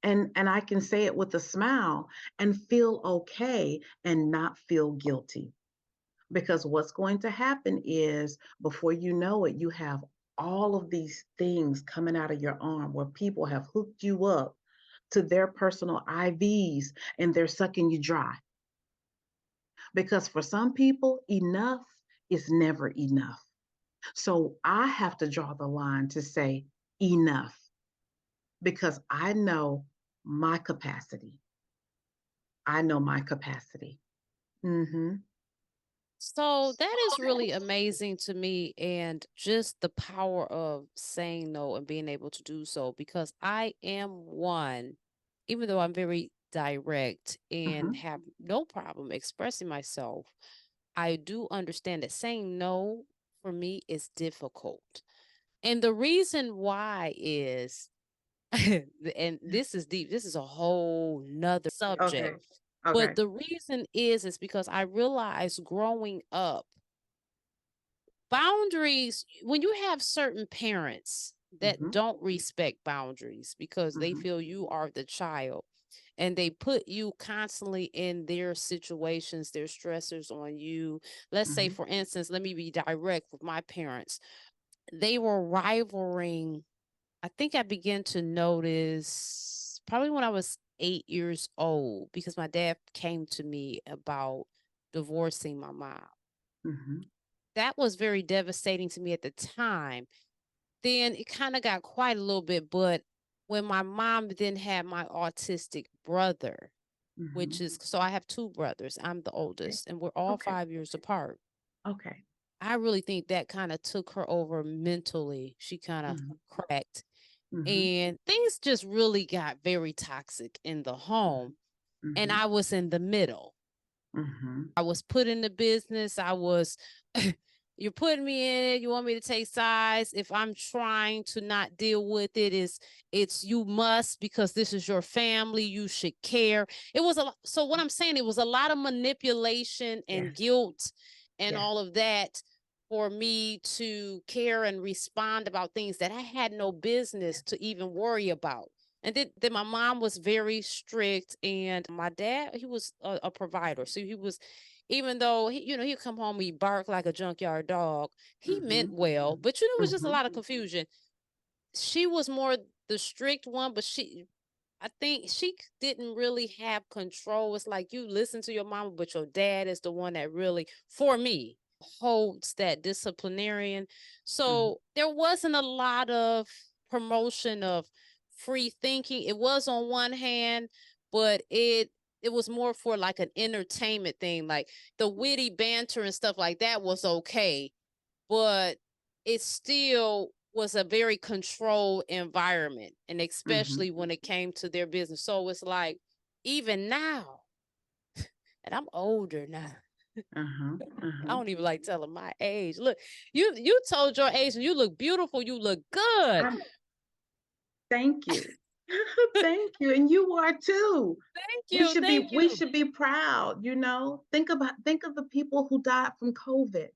And I can say it with a smile and feel okay and not feel guilty. Because what's going to happen is, before you know it, you have all of these things coming out of your arm where people have hooked you up to their personal IVs and they're sucking you dry. Because for some people, enough is never enough. So I have to draw the line to say enough, because I know my capacity. I know my capacity. Mm-hmm. So that is really amazing to me, and just the power of saying no and being able to do so, because I am one, even though I'm very direct and Mm-hmm. have no problem expressing myself, I do understand that saying no for me is difficult. And the reason why is, and this is deep, this is a whole nother Okay. subject. But Okay. the reason is because I realized growing up, boundaries, when you have certain parents that Mm-hmm. don't respect boundaries because they Mm-hmm. feel you are the child and they put you constantly in their situations, their stressors on you. Let's say, Mm-hmm. for instance, let me be direct with my parents. They were rivaling. I think I began to notice probably when I was 8 years old, because my dad came to me about divorcing my mom. Mm-hmm. That was very devastating to me at the time. Then it kind of got quiet a little bit, but when my mom then had my autistic brother, which Mm-hmm. is, so I have two brothers. I'm the Okay. oldest, and we're all Okay. 5 years apart. Okay. I really think that kind of took her over mentally. She kind of Mm-hmm. cracked, Mm-hmm. and things just really got very toxic in the home. And Mm-hmm. I was in the middle. Mm-hmm. I was put in the business. I was you're putting me in it. You want me to take sides. If I'm trying to not deal with it, it's you must, because this is your family. You should care. It was so what I'm saying, it was a lot of manipulation and Yes. guilt and Yes. all of that for me to care and respond about things that I had no business to even worry about. And then my mom was very strict, and my dad, he was a provider. So he was, even though he'd come home, he bark like a junkyard dog. He meant Mhm. well, but it was just a Mhm. lot of confusion. She was more the strict one, but I think she didn't really have control. It's like you listen to your mama, but your dad is the one that really, for me, holds that disciplinarian. Mhm. So there wasn't a lot of promotion of free thinking. It was on one hand, but it was more for like an entertainment thing. Like the witty banter and stuff like that was okay, but it still was a very controlled environment, and Mhm. especially when it came to their business. So it's like, even now, and I'm older now. Uh-huh. I Uh-huh. don't even like telling my age. Look, you told your age, and you look beautiful. You look good. I'm Thank you. Thank you. And you are too. Thank We you. should be Thank we you. should be proud, you know. Think of the people who died from COVID.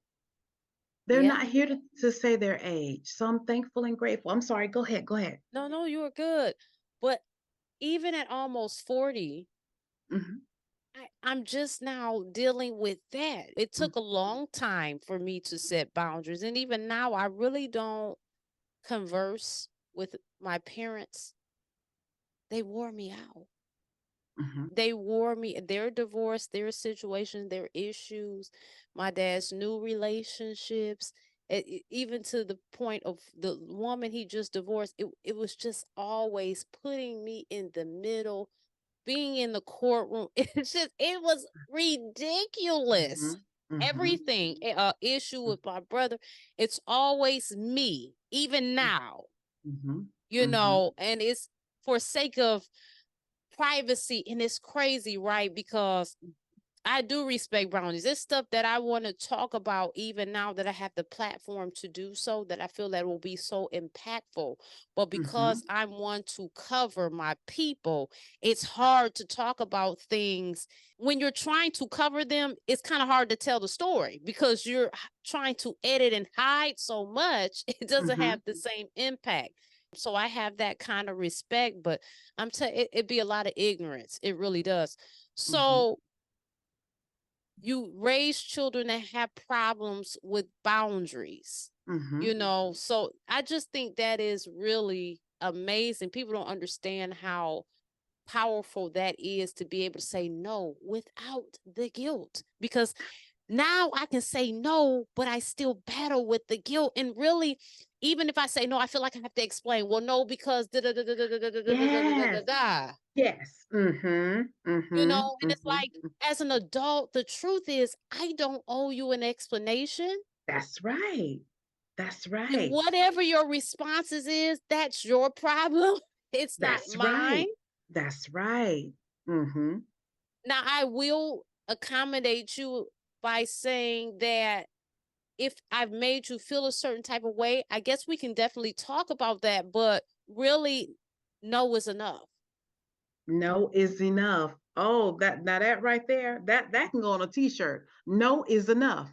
They're Yeah. not here to say their age. So I'm thankful and grateful. I'm sorry. Go ahead. Go ahead. No, no, you were good. But even at almost 40, Hmm. I'm just now dealing with that. It took a long time for me to set boundaries. And even now, I really don't converse with my parents. They wore me out. Hmm. They wore me, their divorce, their situation, their issues, my dad's new relationships, even to the point of the woman he just divorced. It was just always putting me in the middle, being in the courtroom. It was ridiculous. Hmm. Hmm. Everything, issue with my brother, it's always me, even now, Hmm. Hmm. and it's for sake of privacy. And it's crazy, right? Because I do respect boundaries. It's stuff that I want to talk about even now that I have the platform to do so, that I feel that will be so impactful. But because Hmm. I want to cover my people, it's hard to talk about things. When you're trying to cover them, it's kind of hard to tell the story because you're trying to edit and hide so much, it doesn't Hmm. have the same impact. So I have that kind of respect, but it'd be a lot of ignorance. It really does. Hmm. So you raise children that have problems with boundaries, Hmm. so I just think that is really amazing. People don't understand how powerful that is, to be able to say no without the guilt, because now I can say no, but I still battle with the guilt. And really, even if I say no, I feel like I have to explain, well, no, because da da da da da da da da da da da da Yes. da. Yes. Hmm. Hmm. And it's Hmm. like, as an adult, the truth is, I don't owe you an explanation. That's right. That's And right. whatever your responses is, that's your problem. It's not That's mine. right. That's right. Hmm. Now, I will accommodate you by saying that if I've made you feel a certain type of way, I guess we can definitely talk about that. But really, no is enough. No is enough. Oh, that right there, that can go on a t-shirt. No is enough.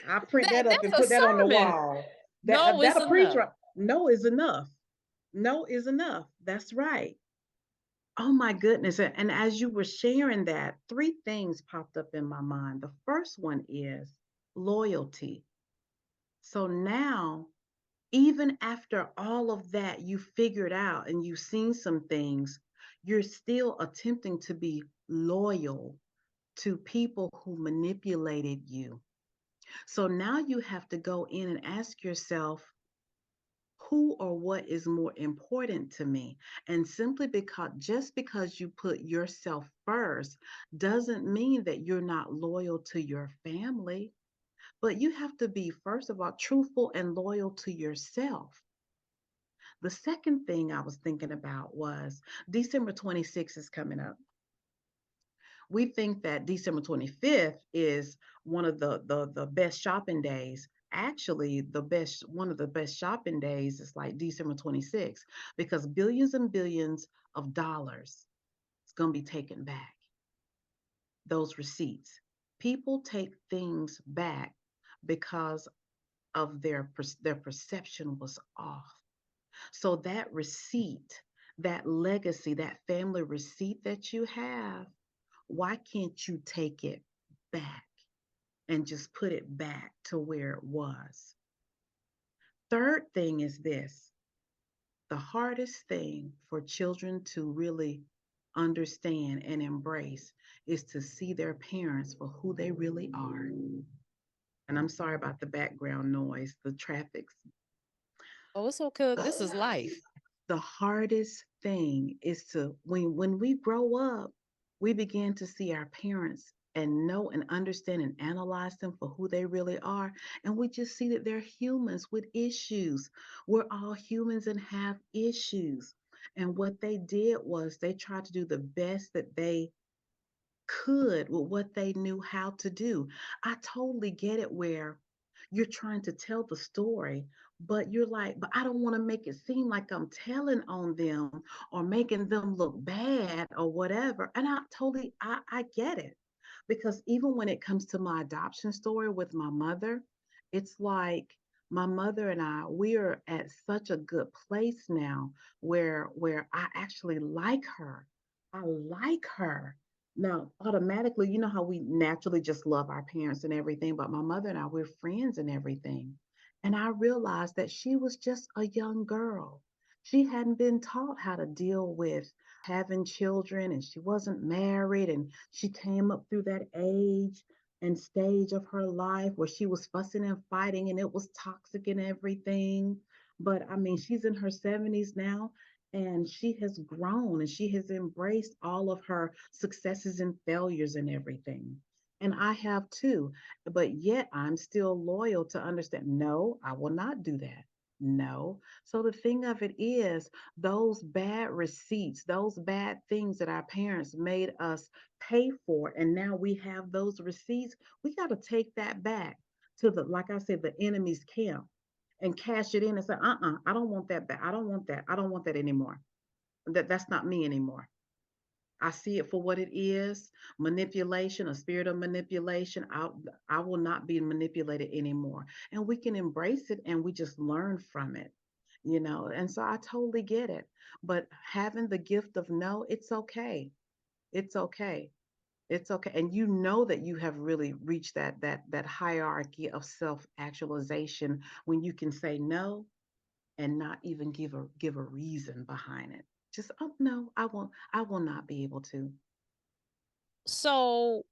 I print that up and That's put a that on the sermon. wall. No is That'll preach enough. right. No is enough. No is enough. That's right. Oh my goodness. And as you were sharing that, three things popped up in my mind. The first one is loyalty. So now, even after all of that you figured out and you've seen some things, you're still attempting to be loyal to people who manipulated you. So now you have to go in and ask yourself, who or what is more important to me? And simply because just because you put yourself first doesn't mean that you're not loyal to your family, but you have to be, first of all, truthful and loyal to yourself. The second thing I was thinking about was December 26th is coming up. We think that December 25th is one of the best shopping days. Actually, the best one of the best shopping days is like December 26th because billions and billions of dollars is going to be taken back. Those receipts. People take things back because of their perception was off. So that receipt, that legacy, that family receipt that you have, why can't you take it back and just put it back to where it was? Third thing is this: the hardest thing for children to really understand and embrace is to see their parents for who they really are. And I'm sorry about the background noise, the traffic. Oh, it's okay. This is life. The hardest thing is to when we grow up, we begin to see our parents and know and understand and analyze them for who they really are, and we just see that they're humans with issues. We're all humans and have issues, and what they did was they tried to do the best that they could with what they knew how to do. I totally get it where you're trying to tell the story, but you're like, but I don't want to make it seem like I'm telling on them or making them look bad or whatever. And I get it. Because even when it comes to my adoption story with my mother, it's like my mother and we are at such a good place now where I actually like her. I like her. Now, automatically, you know how we naturally just love our parents and everything, but my mother and I, we're friends and everything. And I realized that she was just a young girl. She hadn't been taught how to deal with having children, and she wasn't married, and she came up through that age and stage of her life where she was fussing and fighting and it was toxic and everything. But I mean, she's in her 70s now, and she has grown and she has embraced all of her successes and failures and everything. And I have too. But yet I'm still loyal to understand, no, I will not do that. No. So the thing of it is, those bad receipts, those bad things that our parents made us pay for, and now we have those receipts, we got to take that back to the, like I said, the enemy's camp and cash it in and say, I don't want that back. I don't want that. I don't want that anymore. That's not me anymore. I see it for what it is, manipulation, a spirit of manipulation. I will not be manipulated anymore. And we can embrace it and we just learn from it, you know. And so I totally get it. But having the gift of no, it's okay. It's okay. It's okay. And you know that you have really reached that hierarchy of self-actualization when you can say no and not even give a reason behind it. Just, oh no, I will not be able to. So,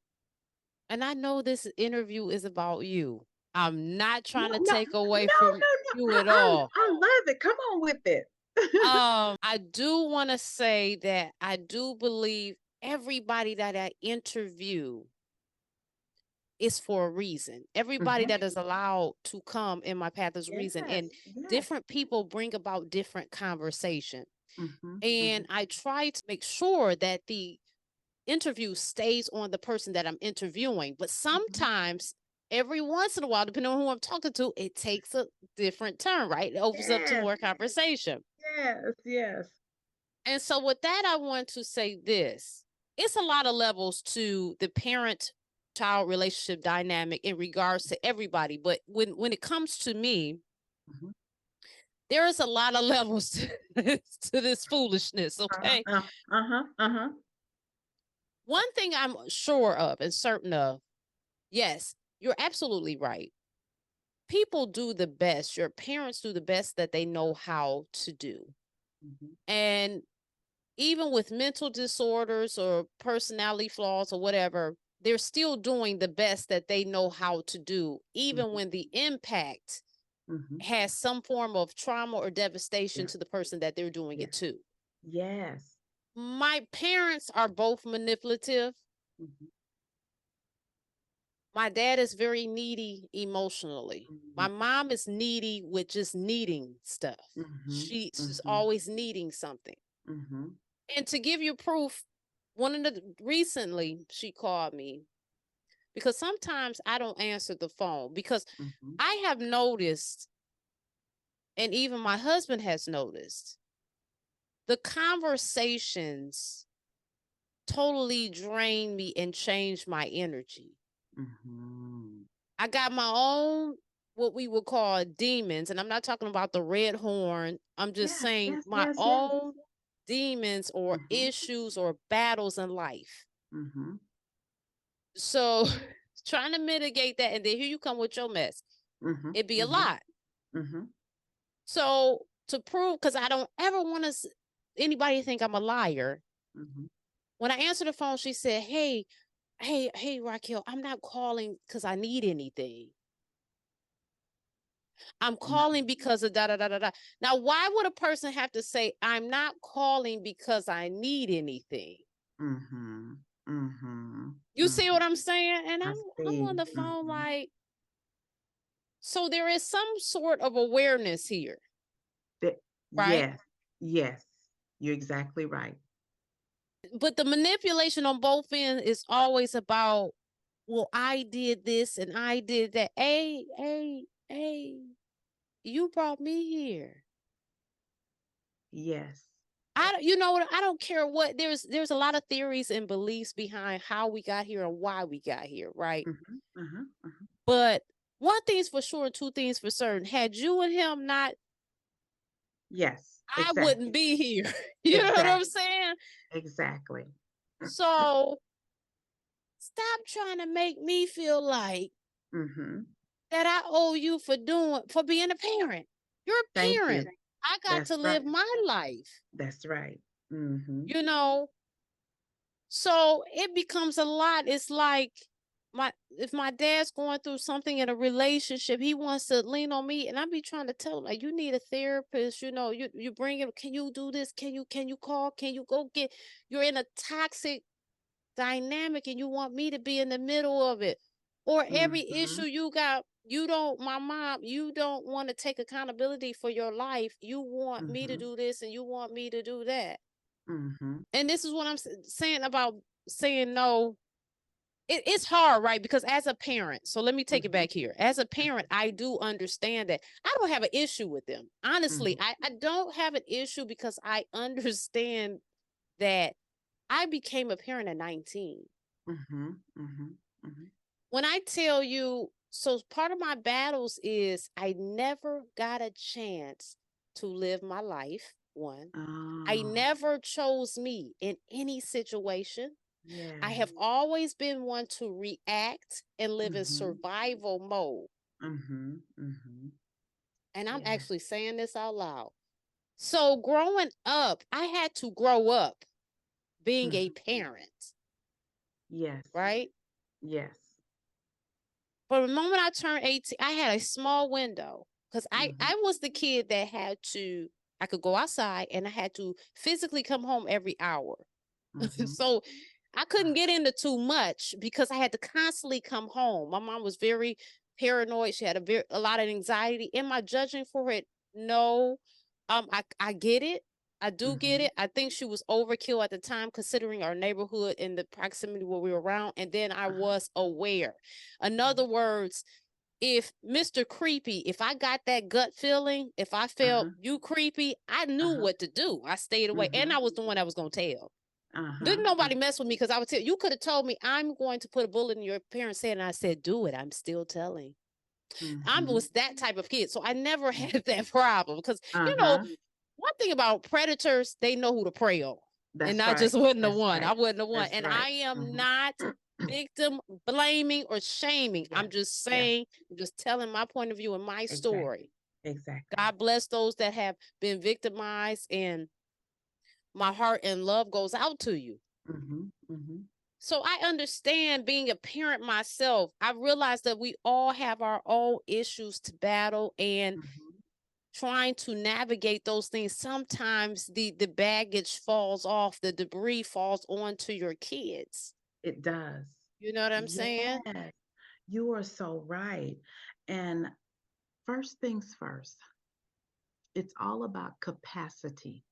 and I know this interview is about you. I'm not No, trying to no, take away no, from no, you no. at all. I love it. Come on with it. I do want to say that I do believe everybody that I interview is for a reason. Everybody Mhm. that is allowed to come in my path is a reason. And Yes, yes. different people bring about different conversation. Mhm, And mhm. I try to make sure that the interview stays on the person that I'm interviewing. But Mhm. sometimes, every once in a while, depending on who I'm talking to, it takes a different turn, right? It opens up to Yes, more conversation. yes, yes. And so, with that, I want to say this: it's a lot of levels to the parent child relationship dynamic in regards to everybody. But when it comes to me, Mhm. there is a lot of levels to this foolishness. Uh-huh, Okay. uh-huh, uh-huh. One thing I'm sure of and certain of, yes, you're absolutely right. People do the best, your parents do the best that they know how to do. Mhm, And even with mental disorders or personality flaws or whatever, they're still doing the best that they know how to do, even mhm, when the impact mhm. has some form of trauma or devastation Yeah, to the person that they're doing yeah. it to. Yes. My parents are both manipulative. Mhm, My dad is very needy emotionally. My mhm, mom is needy with just needing stuff. mhm, She's mhm, always needing something. mhm. And to give you proof, recently she called me because sometimes I don't answer the phone because Mhm. I have noticed, and even my husband has noticed, the conversations totally drain me and change my energy. Mhm. I got my own, what we would call demons, and I'm not talking about the red horn. I'm just Yes, saying yes, my yes, yes. own demons or Mhm. issues or battles in life. Mhm. So trying to mitigate that, and then here you come with your mess. Mhm. It'd be a Mhm. lot. Mhm. So to prove, because I don't ever want to anybody to think I'm a liar. Mhm. When I answered the phone, she said, hey, Racquel, I'm not calling because I need anything. I'm calling because of da da da da da. Now, why would a person have to say, I'm not calling because I need anything? Mhm. Mhm. You see what Mhm. I'm saying? And I I'm on see. the phone Mhm. like, so there is some sort of awareness here, right? Yes. Yes. You're exactly right. But the manipulation on both ends is always about, well, I did this and I did that. Hey, you brought me here. Yes. You know what? I don't care what. There's a lot of theories and beliefs behind how we got here and why we got here, right? Mhm. Mhm. Mhm. But one thing's for sure, two things for certain. Had you and him not, Yes. I wouldn't Exactly. be here. You know what I'm Exactly. saying? Exactly. So stop trying to make me feel like Mhm. that I owe you for being a parent. You're a Thank parent. you. I got That's to live right. my life, That's right. Mhm. you know. So it becomes a lot. It's like if my dad's going through something in a relationship, he wants to lean on me, and I be trying to tell him like, you need a therapist. You bring him. Can you do this? Can you call? Can you go get? You're in a toxic dynamic, and you want me to be in the middle of it, or every issue Mhm. you got. You don't, my mom, you don't want to take accountability for your life. You want me to Mhm. do this and you want me to do that. Mhm. And this is what I'm saying about saying no. It's hard, right? Because as a parent, so let me take it Mhm. back here. As a parent, I do understand that I don't have an issue with them. Honestly, Mhm. I don't have an issue because I understand that I became a parent at 19. Mhm. Mhm. Mhm. When I tell you, so part of my battles is I never got a chance to live my life. One, I Ah, never chose me in any situation. I yes. have always been one to react and live in Mhm. survival mode. Mhm. Mhm. And I'm Yes. actually saying this out loud. So growing up, I had to grow up being a Mhm. parent, Yes. right? Yes. From the moment I turned 18, I had a small window because Mhm. I was the kid that I could go outside and I had to physically come home every hour. Mhm. So I couldn't get into too much because I had to constantly come home. My mom was very paranoid. She had a lot of anxiety. Am I judging for it? No. I get it. I do get Mhm. it. I think she was overkill at the time, considering our neighborhood and the proximity where we were around. And then I Uh-huh. was aware. In other words, if Mr. Creepy, if I got that gut feeling, if I felt Uh-huh. you creepy, I knew Uh-huh. what to do. I stayed away. And I Mhm. was the one that was going to tell. Uh-huh. Didn't nobody mess with me because I would tell you could have told me I'm going to put a bullet in your parents' head, and I said, do it. I'm still telling. I Mhm. was that type of kid. So I never had that problem because, you know, Uh-huh. one thing about predators, they know who to prey on. And That's I right. just wasn't the That's one. I right. wasn't the one. That's And right. I am Mhm. not victim blaming or shaming. I'm Yes. just Yes. saying, I'm just telling my point of view and my Exactly. story. Exactly. God bless those that have been victimized, and my heart and love goes out to you. Mhm. Mhm. So I understand being a parent myself. I realize that we all have our own issues to battle, and Mhm. trying to navigate those things. Sometimes the baggage falls off, the debris falls onto your kids. It does. You know what I'm saying? Yes. You are so right. And first things first, it's all about capacity.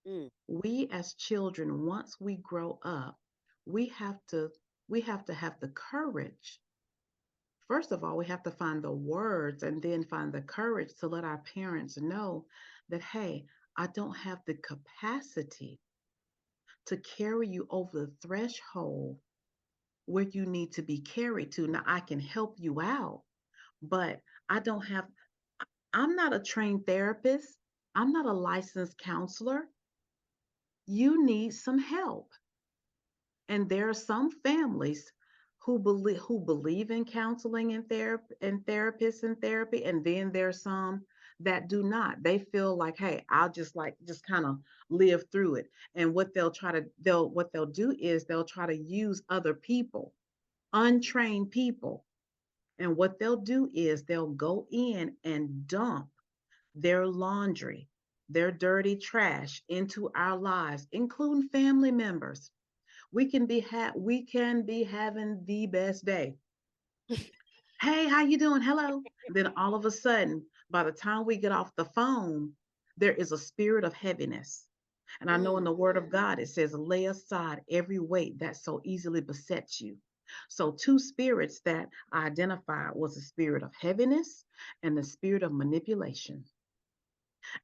Mm. We as children, once we grow up, we have to have the courage. First of all, we have to find the words and then find the courage to let our parents know that, hey, I don't have the capacity to carry you over the threshold where you need to be carried to. Now, I can help you out, but I don't have, I'm not a trained therapist. I'm not a licensed counselor. You need some help. And there are some families who believe in counseling and therapists and therapy, and then there's some that do not. They feel like, hey, I'll just kind of live through it. And what they'll do is they'll try to use other people, untrained people. And what they'll do is they'll go in and dump their laundry, their dirty trash into our lives, including family members. We can be having the best day. Hey, how you doing? Hello. Then all of a sudden, by the time we get off the phone, there is a spirit of heaviness. And I know in Mm. the word of God it says, lay aside every weight that so easily besets you. So two spirits that I identified was the spirit of heaviness and the spirit of manipulation.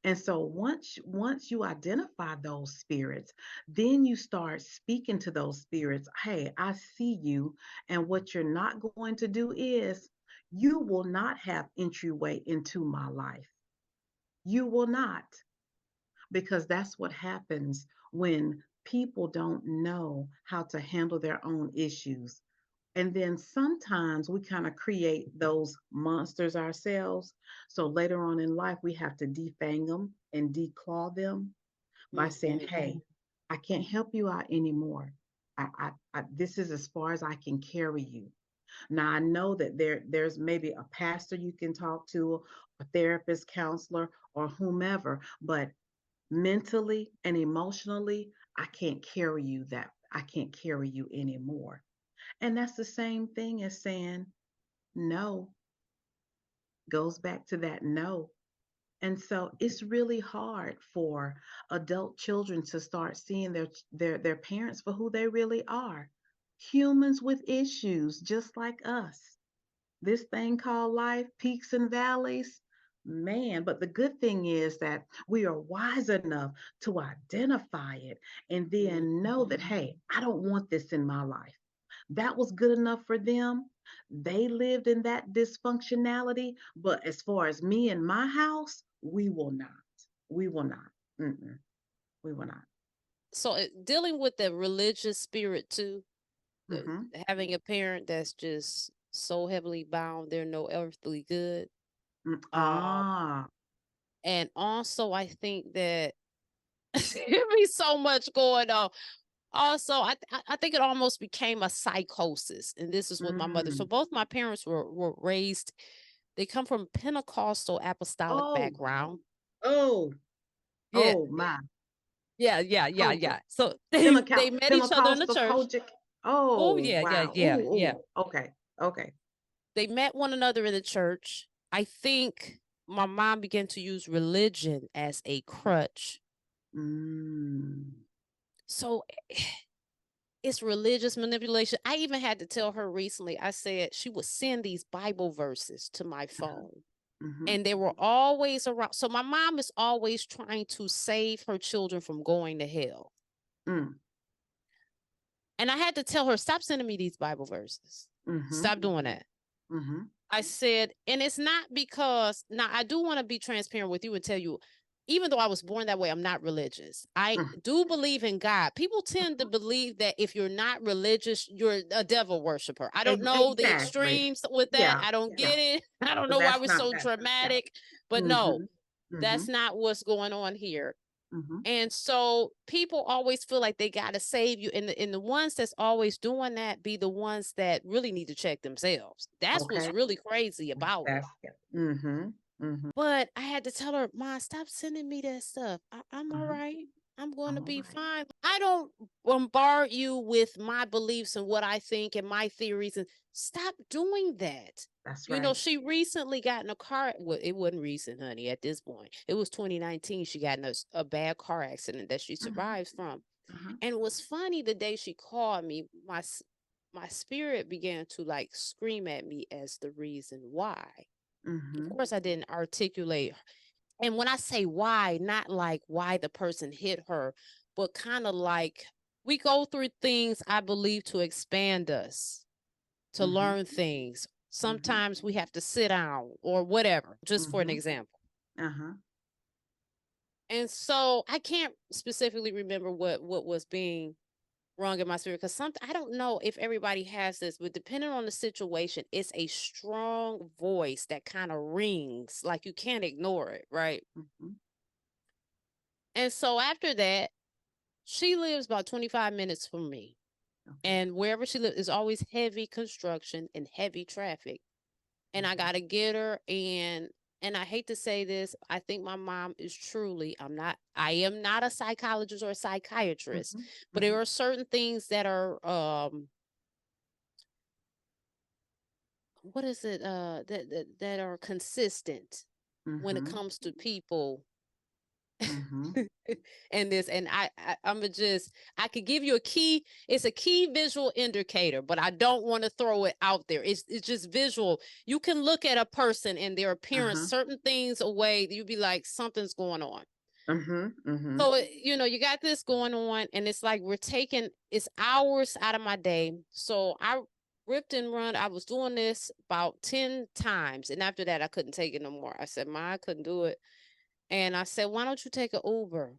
And so once you identify those spirits, then you start speaking to those spirits. Hey, I see you, and what you're not going to do is you will not have entryway into my life. You will not, because that's what happens when people don't know how to handle their own issues. And then sometimes we kind of create those monsters ourselves. So later on in life, we have to defang them and declaw them by saying, Mm-hmm. hey, I can't help you out anymore. This is as far as I can carry you. Now I know that there's maybe a pastor you can talk to, a therapist, counselor, or whomever, but mentally and emotionally, I can't carry you anymore. And that's the same thing as saying no, goes back to that no. And so it's really hard for adult children to start seeing their parents for who they really are. Humans with issues just like us. This thing called life, peaks and valleys. Man, but the good thing is that we are wise enough to identify it and then know that, hey, I don't want this in my life. That was good enough for them. They lived in that dysfunctionality. But as far as me and my house, we will not. We will not. Mm-mm, we will not. So dealing with the religious spirit too, the, Mm-hmm. having a parent that's just so heavily bound, they're no earthly good. Um, Ah. and also I think that there be so much going on. Also, I think it almost became a psychosis, and this is with my mother. So Mm. both my parents were raised. They come from Pentecostal apostolic Oh. background. Oh. Yeah, Oh my. Kojic. yeah. So they met each other in the Pentecostal church. Kojic. Oh Oh yeah, wow. Ooh, yeah. ooh. Okay. Okay. They met one another in the church. I think my mom began to use religion as a crutch. Mm. So it's religious manipulation. I even had to tell her recently, I said she would send these Bible verses to my phone. Mm-hmm. And they were always around. So my mom is always trying to save her children from going to hell. Mm. And I had to tell her, stop sending me these Bible verses. Mm-hmm. Stop doing that. Mm-hmm. I said, and it's not because now I do want to be transparent with you and tell you, even though I was born that way, I'm not religious. I Mm. do believe in God. People tend to believe that if you're not religious, you're a devil worshiper. I don't know the Exactly. extremes with that. Yeah. I don't Yeah. get it. I don't But know why that's we're not so that. Yeah. dramatic, but no, Mm-hmm. Mm-hmm. that's not what's going on here. Mm-hmm. And so people always feel like they got to save you. And the ones that's always doing that be the ones that really need to check themselves. That's what's Okay. really crazy about it. That's it. Mm-hmm. Mm-hmm. But I had to tell her, Ma, stop sending me that stuff. I'm all Mm-hmm. right. I'm going to All be right. fine. I don't bombard you with my beliefs and what I think and my theories. And stop doing that. That's You know, right. she recently got in a car. Well, it wasn't recent, honey. At this point, it was 2019. She got in a bad car accident that she Mhm. survived from. Uh-huh. And it was funny the day she called me, my spirit began to like scream at me as the reason why. Of Mhm. course, I didn't articulate. And when I say why, not like why the person hit her, but kind of like we go through things, I believe, to expand us, to Mhm. learn things. Mhm. Sometimes we have to sit down or whatever, just for an Mhm. example. Uh-huh. And so I can't specifically remember what was being wrong in my spirit because something I don't know if everybody has this, but depending on the situation, it's a strong voice that kind of rings like you can't ignore it, right? Mhm. And so after that, she lives about 25 minutes from me. Okay. And wherever she lives is always heavy construction and heavy traffic. And I Mhm. gotta get her. And I hate to say this, I think my mom is truly, I am not a psychologist or a psychiatrist, Mhm. but there Mhm. are certain things that are what is it that are consistent when it Mhm. comes to people Mhm. and this. And I'm just I could give you a key. It's a key visual indicator, but I don't want to throw it out there. It's just visual. You can look at a person and their appearance, Uh-huh. certain things away, you'd be like, something's going on. Mhm. Mhm. So you know, you got this going on, and it's like we're taking it's hours out of my day. So I ripped and run. I was doing this about 10 times, and after that I couldn't take it no more. I said, Ma, I couldn't do it. And I said, why don't you take an Uber?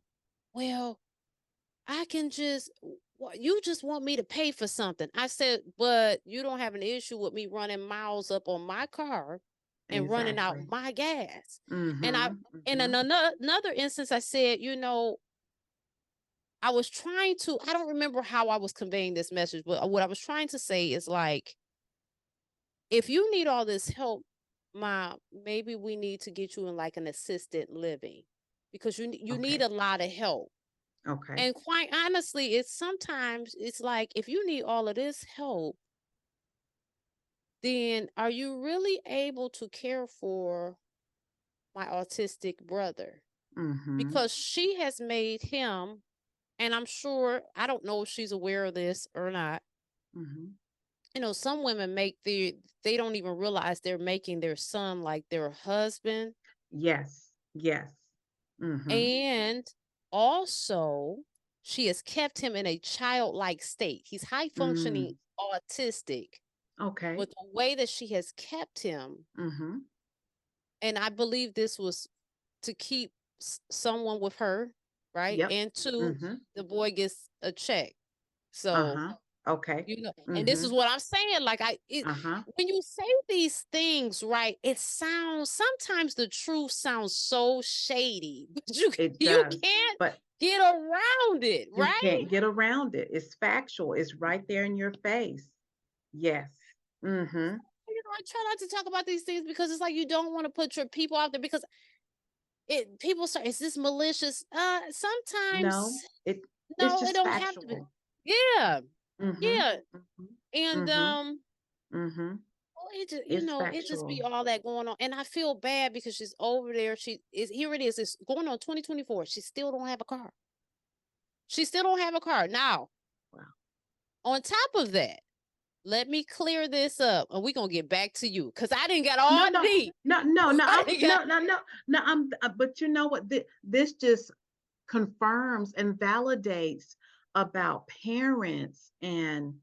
Well, I can just, you just want me to pay for something. I said, but you don't have an issue with me running miles up on my car and running out Exactly. my gas. And I, Mhm. in Mhm. another instance, I said, you know, I was trying to, I don't remember how I was conveying this message, but what I was trying to say is like, if you need all this help, Ma, maybe we need to get you in like an assisted living because you need Okay. a lot of help. Okay. And quite honestly, it's sometimes it's like if you need all of this help, then are you really able to care for my autistic brother? Mhm. Because she has made him, and I'm sure, I don't know if she's aware of this or not. Mhm. You know, some women they don't even realize they're making their son like their husband. Yes. Yes. Mhm. And also, she has kept him in a childlike state. He's high functioning Mm. autistic, Okay. but the way that she has kept him, Mhm. and I believe this was to keep someone with her, right? Yep. And two, Mhm. the boy gets a check. So, Uh-huh. Okay. you know, and this is Mhm. what I'm saying. Like Uh-huh. when you say these things, right, it sounds sometimes the truth sounds so shady, but It you does. can't But get around it, you right? can't get around it. It's factual. It's right there in your face. Yes. Mhm. You know, I try not to talk about these things because it's like you don't want to put your people out there because it people start, is this malicious? Sometimes No, it's no, it just don't have to be. factual. Yeah. Mhm. Yeah. Mhm. And Mhm. Mhm. well, it just, you It's know, it just be factual. all that going on. And I feel bad because she's over there. She is here it is. It's going on 2024. She still don't have a car. She still don't have a car. Now, Wow. on top of that, let me clear this up and we're gonna get back to you because I didn't get No, all no, deep. no, no, no. I I'm didn't get no, no, no, no. But you know what? This just confirms and validates about parents and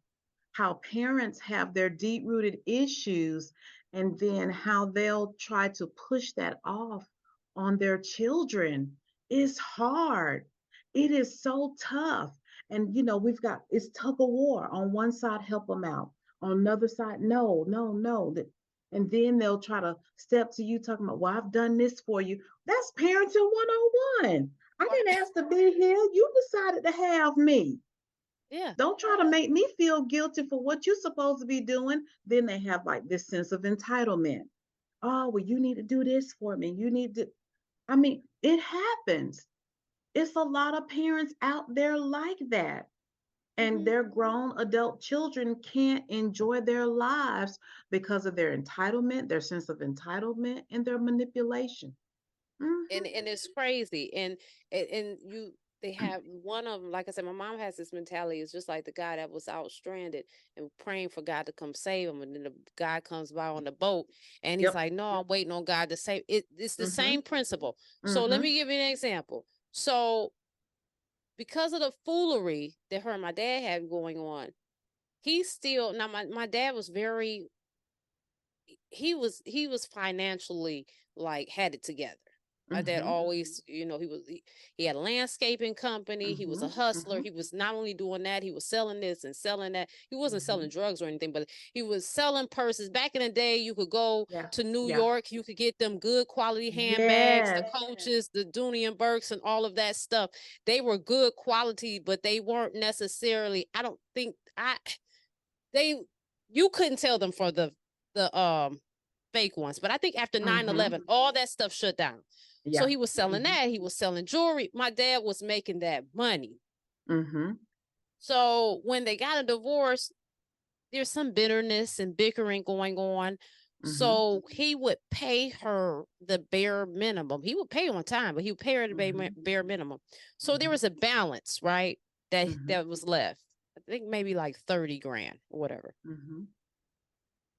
how parents have their deep rooted issues and then how they'll try to push that off on their children. It's hard. It is so tough. And we've got it's tug of war. On one side, help them out. On another side, no, no, no. And then they'll try to step to you talking about, well, I've done this for you. That's parenting 101. I didn't ask to be here. You decided to have me. yeah. Don't try to make me feel guilty for what you're supposed to be doing. Then they have like this sense of entitlement. Oh, well, you need to do this for me. You need to, I mean, it happens. It's a lot of parents out there like that. and their grown adult children can't enjoy their lives because of their entitlement, their sense of entitlement, and their manipulation. And Mm-hmm. it's crazy. And you they have one of them, like I said, my mom has this mentality. It's just like the guy that was out stranded and praying for God to come save him, and then the guy comes by on the boat and he's Yep. like, no, I'm waiting on God to save it. It's the Mm-hmm. same principle. So let Mm-hmm. me give you an example. So because of the foolery that her and my dad had going on, he still, now my dad was very, he was financially, like, had it together. My dad Mm-hmm. always, he had a landscaping company. He was Mm-hmm. a hustler. Mm-hmm. He was not only doing that, he was selling this and selling that. He wasn't Mm-hmm. selling drugs or anything, but he was selling purses. Back in the day, you could go Yeah. to New Yeah. York, you could get them good quality handbags, the Yes. Coaches, the Dooney and Burks, and all of that stuff. They were good quality, but they weren't necessarily, I don't think they you couldn't tell them for the fake ones. But I think after 9/11, Mm-hmm. all that stuff shut down. So Yeah. he was selling Mm-hmm. that. He was selling jewelry. My dad was making that money. Mm-hmm. So when they got a divorce, there's some bitterness and bickering going on. Mm-hmm. So he would pay her the bare minimum. He would pay on time, but he would pay her the Mm-hmm. bare minimum. So there Mm-hmm. was a balance, right? That Mm-hmm. that was left. I think maybe like 30 grand or whatever. Mm-hmm.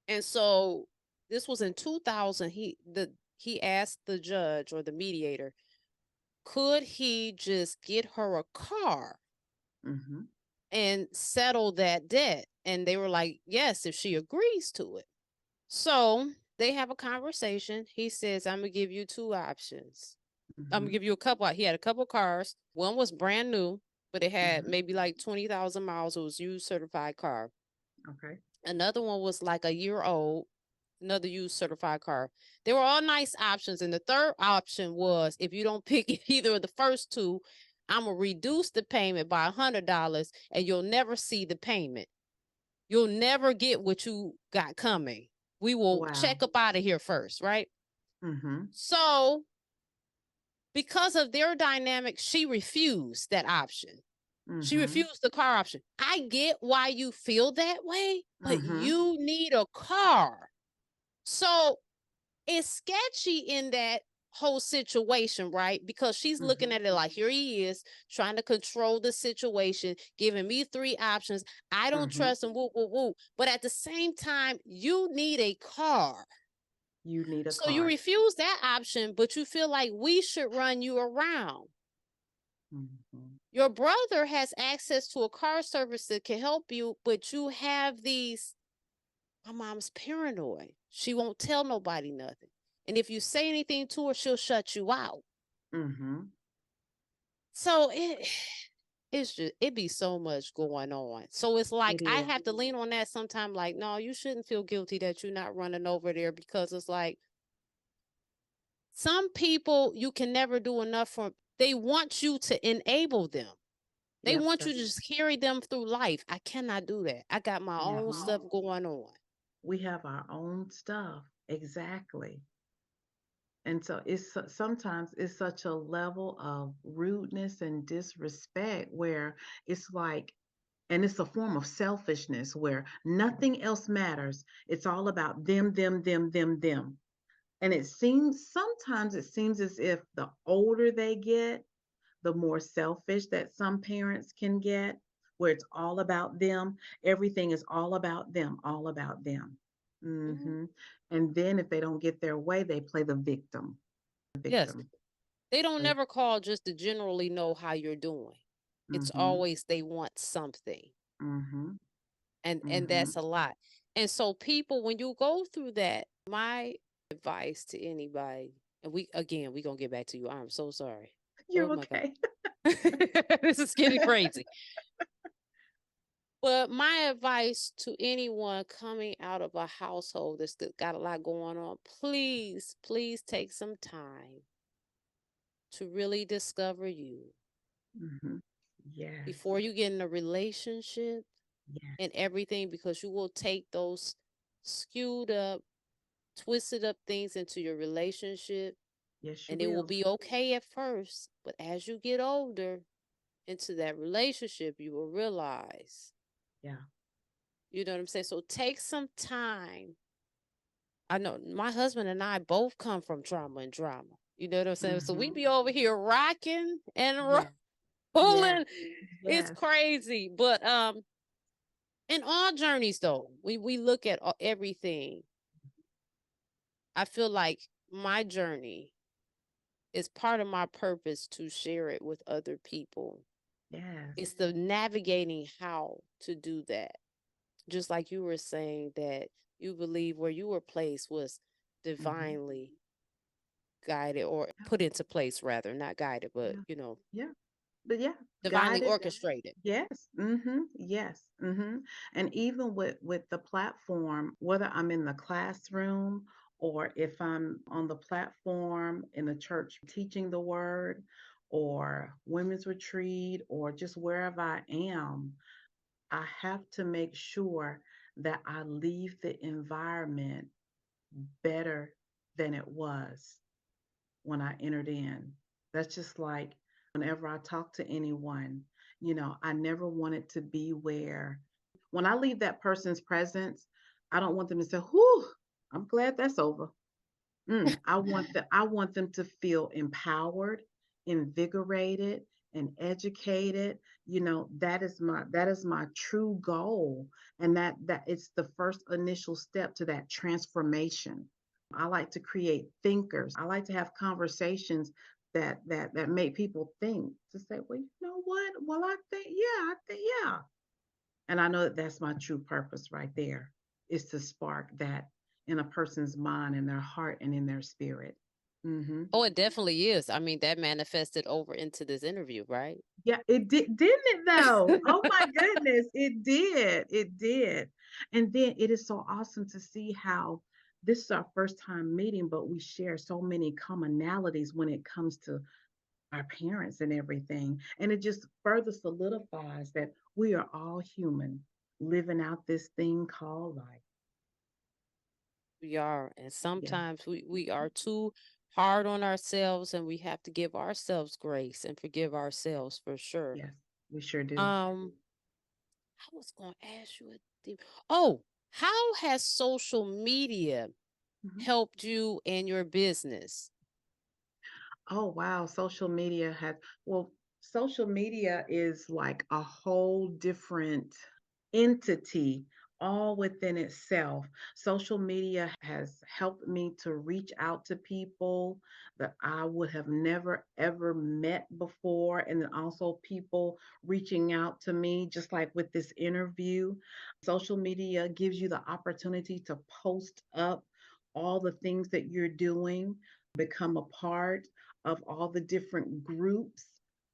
And so this was in 2000. He asked the judge or the mediator, could he just get her a car Mm-hmm. and settle that debt? And they were like, yes, if she agrees to it. So they have a conversation. He says, I'm gonna give you two options. I'm gonna Mm-hmm. give you a couple. He had a couple cars. One was brand new, but it had Mm-hmm. maybe like 20,000 miles. It was used certified car. Okay. Another one was like a year old, another used certified car. They were all nice options. And the third option was, if you don't pick either of the first two, I'm gonna reduce the payment by $100 and you'll never see the payment. You'll never get what you got coming. We will Wow. check up out of here first, right? Mm-hmm. So because of their dynamic, she refused that option. She Mm-hmm. refused the car option. I get why you feel that way, but Mm-hmm. you need a car. So it's sketchy in that whole situation, right? Because she's Mm-hmm. looking at it like, here he is trying to control the situation, giving me three options. I don't Mm-hmm. trust him, woo, woo, woo. But at the same time, you need a car. You need a So you car. refuse that option, but you feel like we should run you around. Mm-hmm. Your brother has access to a car service that can help you, but you have these. My mom's paranoid. She won't tell nobody nothing. And if you say anything to her, she'll shut you out. Mm-hmm. So it's just it be so much going on. So it's like It I is. have to lean on that sometime, like, no, you shouldn't feel guilty that you're not running over there, because it's like some people you can never do enough for. They want you to enable them. They Yep. want you to That's just carry them through life. I cannot do that. I got my own mm-hmm. stuff going on. We have our own stuff. Exactly. And so sometimes it's such a level of rudeness and disrespect where it's like, and it's a form of selfishness where nothing else matters. It's all about them, them, them, them, them. And sometimes it seems as if the older they get, the more selfish that some parents can get, where it's all about them. Everything is all about them, all about them. Mhm. Hmm. And then if they don't get their way, they play the victim. Yes. Victim. They don't They, never call just to generally know how you're doing. It's mm-hmm, always they want something. mm-hmm, And mm-hmm. that's a lot. And so people, when you go through that, my advice to anybody, and we gonna get back to you. I'm so sorry. Oh You're my God. okay. This is getting crazy. But my advice to anyone coming out of a household that's got a lot going on, please, please take some time to really discover you Mm-hmm. Yes, before you get in a relationship yes, and everything, because you will take those skewed up, twisted up things into your relationship, yes, you and it will will. be okay at first, but as you get older, into that relationship, you will realize, Yeah. you know what I'm saying? So take some time. I know my husband and I both come from trauma and drama. You know what I'm saying? So we Mm-hmm. be over here rocking and Yeah. Yeah. pulling. It's Yes. crazy. But in all journeys though, we look at everything. I feel like my journey is part of my purpose to share it with other people. Yes. It's the navigating how to do that. Just like you were saying that you believe where you were placed was Mm-hmm. divinely guided or put into place, rather, not guided, but, Yeah. you know, Yeah. But yeah, divinely guided. orchestrated. Yes. Mm-hmm. Yes. Mm-hmm. And even with the platform, whether I'm in the classroom or if I'm on the platform in the church teaching the word or women's retreat or just wherever I am, I have to make sure that I leave the environment better than it was when I entered in. That's just like whenever I talk to anyone, I never want it to be where when I leave that person's presence, I don't want them to say, whew, I'm glad that's over. I want them to feel empowered, invigorated, and educated. That is my true goal, and that it's the first initial step to that transformation. I like to create thinkers. I like to have conversations that make people think. To say, well, you know what? Well, I think, yeah. And I know that that's my true purpose right there, is to spark that in a person's mind, in their heart, and in their spirit. Hmm. Oh, it definitely is. I mean, that manifested over into this interview, right? Yeah, it did, didn't it though? Oh my goodness, it did. It did. And then it is so awesome to see how this is our first time meeting, but we share so many commonalities when it comes to our parents and everything. And it just further solidifies that we are all human living out this thing called life. We are. And Yeah. sometimes we are too hard on ourselves, and we have to give ourselves grace and forgive ourselves for sure. Yes, we sure do. I was going to ask you a deep. Oh, how has social media Mhm. helped you in your business? Oh, wow. Social media is like a whole different entity all within itself. Social media has helped me to reach out to people that I would have never ever met before. And then also people reaching out to me, just like with this interview. Social media gives you the opportunity to post up all the things that you're doing, become a part of all the different groups.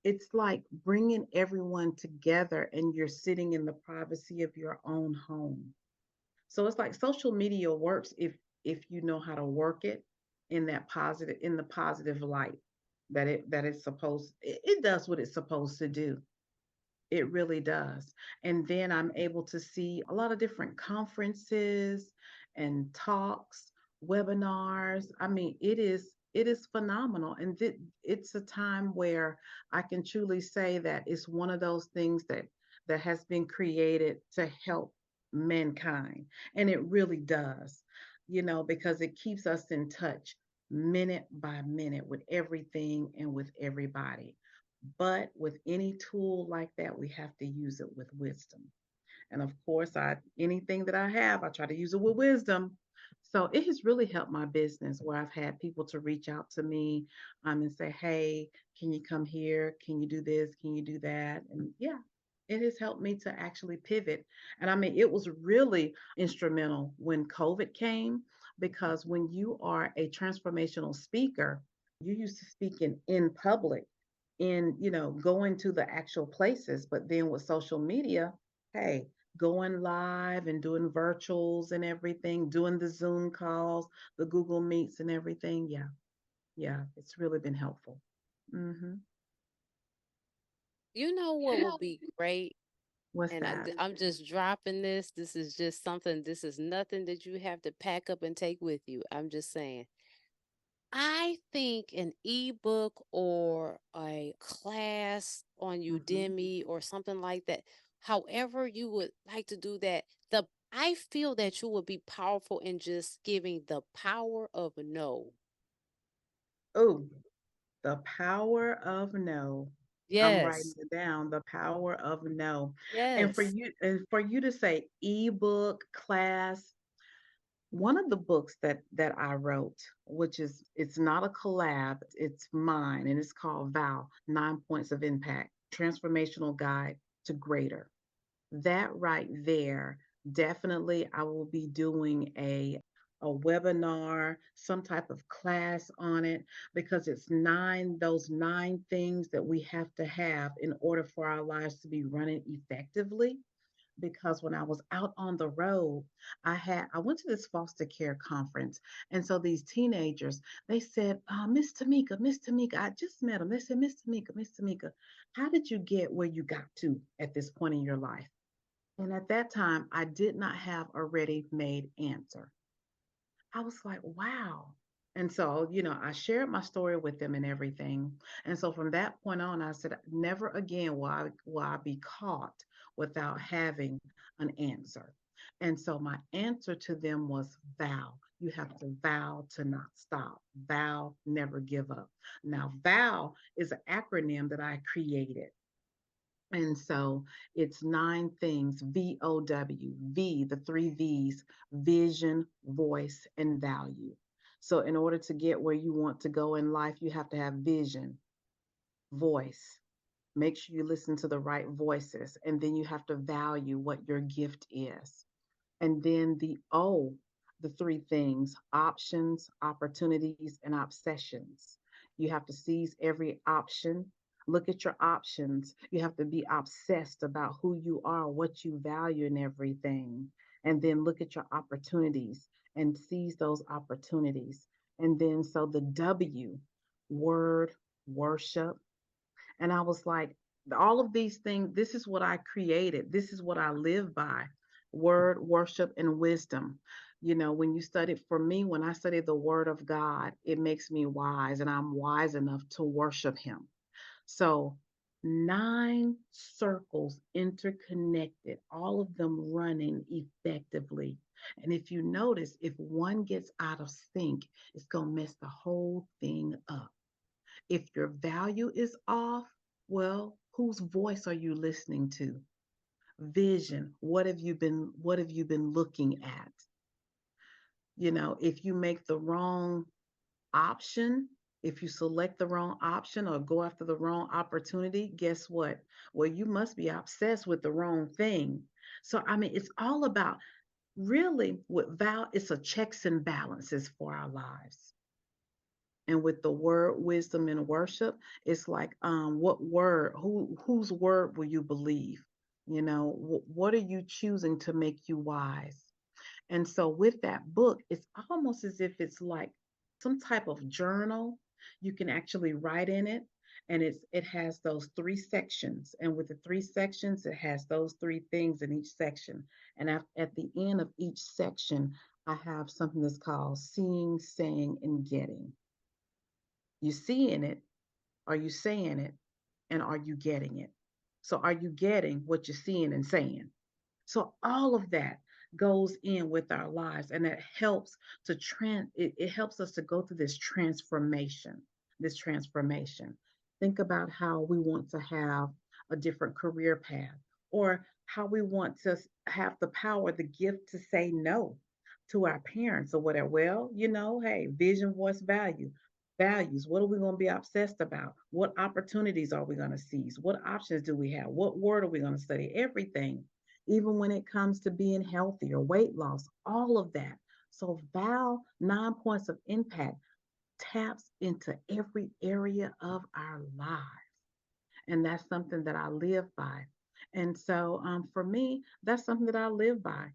It's like bringing everyone together and you're sitting in the privacy of your own home. So it's like social media works if you know how to work it in the positive light that it does what it's supposed to do. It really does. And then I'm able to see a lot of different conferences and talks, webinars. I mean, it is phenomenal. And it's a time where I can truly say that it's one of those things that has been created to help mankind. And it really does, because it keeps us in touch minute by minute with everything and with everybody. But with any tool like that, we have to use it with wisdom. And of course, anything that I have, I try to use it with wisdom. So it has really helped my business where I've had people to reach out to me and say, hey, can you come here? Can you do this? Can you do that? And yeah, it has helped me to actually pivot. And I mean, it was really instrumental when COVID came because when you are a transformational speaker, you're used to speaking in public, in, going to the actual places. But then with social media, hey, going live and doing virtuals and everything, doing the Zoom calls, the Google Meets and everything. Yeah, yeah, it's really been helpful. Hmm. You know what will be great? What's And that? I'm just dropping this. This is just something, this is nothing that you have to pack up and take with you. I'm just saying, I think an ebook or a class on Hmm. Udemy or something like that, however you would like to do that, the I feel that you would be powerful in just giving the power of no. Oh, the power of no. I'm writing Yes. it down. The power of no. Yes. And for you to say ebook class, one of the books that I wrote, which is it's not a collab, it's mine, and it's called Vow: 9 Points of Impact: Transformational Guide to Greater. That right there, definitely I will be doing a webinar, some type of class on it, because it's those 9 things that we have to have in order for our lives to be running effectively. Because when I was out on the road, I went to this foster care conference, and so these teenagers, they said, Miss Tamika, I just met them. They said, Miss Tamika, how did you get where you got to at this point in your life? And at that time, I did not have a ready-made answer. I was like, wow. And so, I shared my story with them and everything. And so from that point on, I said, never again will I be caught without having an answer. And so my answer to them was vow. You have to vow to not stop. Vow, never give up. Now, vow is an acronym that I created. And so it's 9 things: V.O.W, V, the 3 V's: vision, voice, and value. So, in order to get where you want to go in life, you have to have vision, voice. Make sure you listen to the right voices. And then you have to value what your gift is. And then the O, the 3 things: options, opportunities, and obsessions. You have to seize every option. Look at your options. You have to be obsessed about who you are, what you value, and everything. And then look at your opportunities and seize those opportunities. And then, so the W, word, worship. And I was like, all of these things, this is what I created. This is what I live by: word, worship, and wisdom. When you study, for me, when I study the word of God, it makes me wise, and I'm wise enough to worship him. So, 9 circles interconnected, all of them running effectively. And if you notice, if one gets out of sync, it's going to mess the whole thing up. If your value is off, well, whose voice are you listening to? Vision. What have you been looking at? If you make the wrong option, if you select the wrong option or go after the wrong opportunity, guess what? Well, you must be obsessed with the wrong thing. So, I mean, it's all about, really, with vow, it's a checks and balances for our lives. And with the word, wisdom, and worship, it's like, what word, whose word will you believe? What are you choosing to make you wise? And so with that book, it's almost as if it's like some type of journal. You can actually write in it. And it has those 3 sections. And with the 3 sections, it has those 3 things in each section. And at the end of each section, I have something that's called seeing, saying, and getting. You seeing it? Are you saying it? And are you getting it? So are you getting what you're seeing and saying? So all of that goes in with our lives, and that helps it helps us to go through this transformation. This transformation. Think about how we want to have a different career path, or how we want to have the power, the gift to say no to our parents or whatever. Well, hey, vision, voice, value. Values. What are we going to be obsessed about? What opportunities are we going to seize? What options do we have? What word are we going to study? Everything, even when it comes to being healthy or weight loss, all of that. So, Val 9 Points of Impact taps into every area of our lives. And that's something that I live by. And so, for me, that's something that I live by.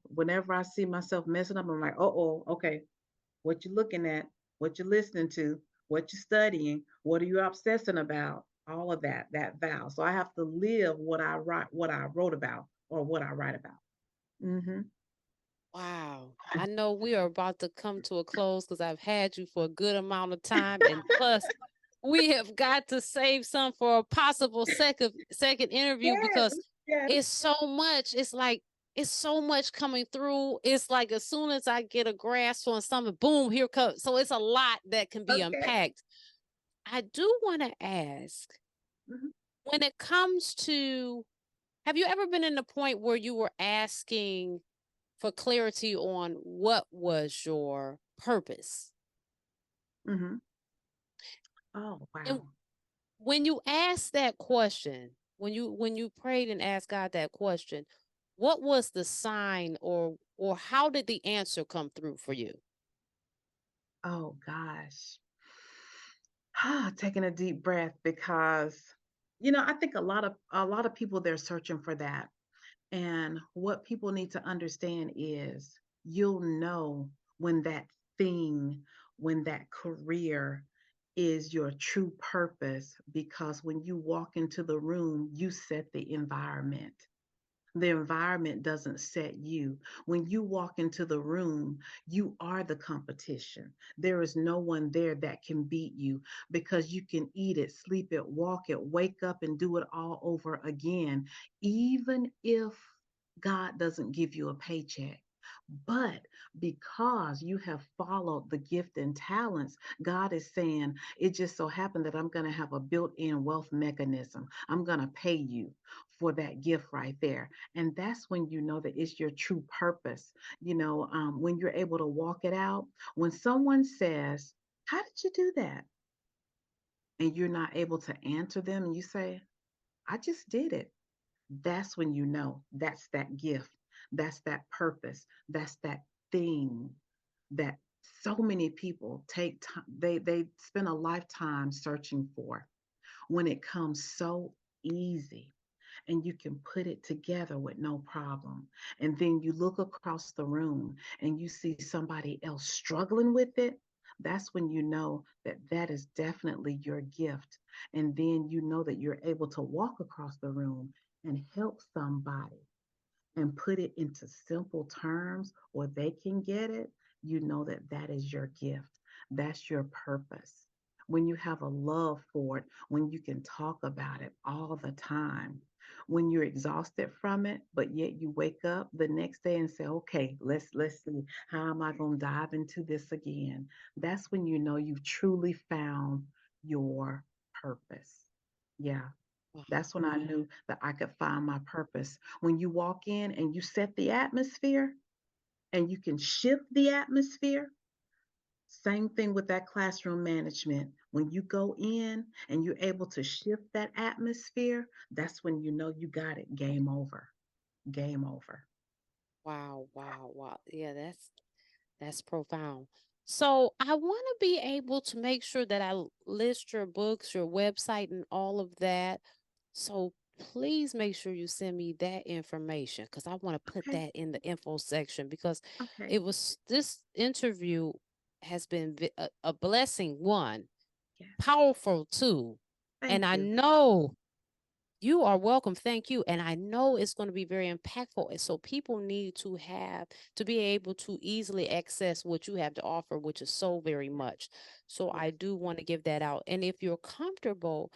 Whenever I see myself messing up, I'm like, oh, okay, what you looking at, what you're listening to, what you're studying, what are you obsessing about? All of that vow. So I have to live what I write, what I wrote about, or what I write about. Hmm. Wow. I know we are about to come to a close because I've had you for a good amount of time. And plus, we have got to save some for a possible second interview Yes, because yes. it's so much. It's like it's so much coming through. It's like as soon as I get a grasp on something, boom, here comes. So it's a lot that can be Okay. unpacked. I do want to ask Mhm. when it comes to, have you ever been in the point where you were asking for clarity on what was your purpose? Mhm. Oh, And wow. when you asked that question, when you prayed and asked God that question, what was the sign or how did the answer come through for you? Oh gosh. Taking a deep breath because I think a lot of people they're searching for that. And what people need to understand is you'll know when that thing, when that career is your true purpose because when you walk into the room, you set the environment. The environment doesn't set you. When you walk into the room, you are the competition. There is no one there that can beat you because you can eat it, sleep it, walk it, wake up, and do it all over again, even if God doesn't give you a paycheck. But because you have followed the gift and talents, God is saying, it just so happened that I'm going to have a built in wealth mechanism. I'm going to pay you for that gift right there. And that's when you know that it's your true purpose. When you're able to walk it out, when someone says, how did you do that? And you're not able to answer them, and you say, I just did it. That's when you know that's that gift, that's that purpose, that's that thing that so many people take time, they spend a lifetime searching for when it comes so easy and you can put it together with no problem. And then you look across the room and you see somebody else struggling with it. That's when you know that that is definitely your gift. And then you know that you're able to walk across the room and help somebody and put it into simple terms or they can get it, you know that that is your gift. That's your purpose. When you have a love for it, when you can talk about it all the time, when you're exhausted from it, but yet you wake up the next day and say, "Okay, let's see how am I going to dive into this again?" That's when you know you've truly found your purpose. Yeah. Wow. That's when I knew that I could find my purpose. When you walk in and you set the atmosphere and you can shift the atmosphere, same thing with that classroom management. When you go in and you're able to shift that atmosphere, that's when you know you got it. Game over. Game over. Wow, wow, wow. Yeah, that's profound. So I want to be able to make sure that I list your books, your website, and all of that. So please make sure you send me that information because I want to put Okay. that in the info section because Okay. it was this interview has been a blessing, one, Yes. powerful, two. And Thank I you. know you are welcome. Thank you. And I know it's going to be very impactful. And so people need to have to be able to easily access what you have to offer, which is so very much. So I Yes. do want to give that out. And if you're comfortable,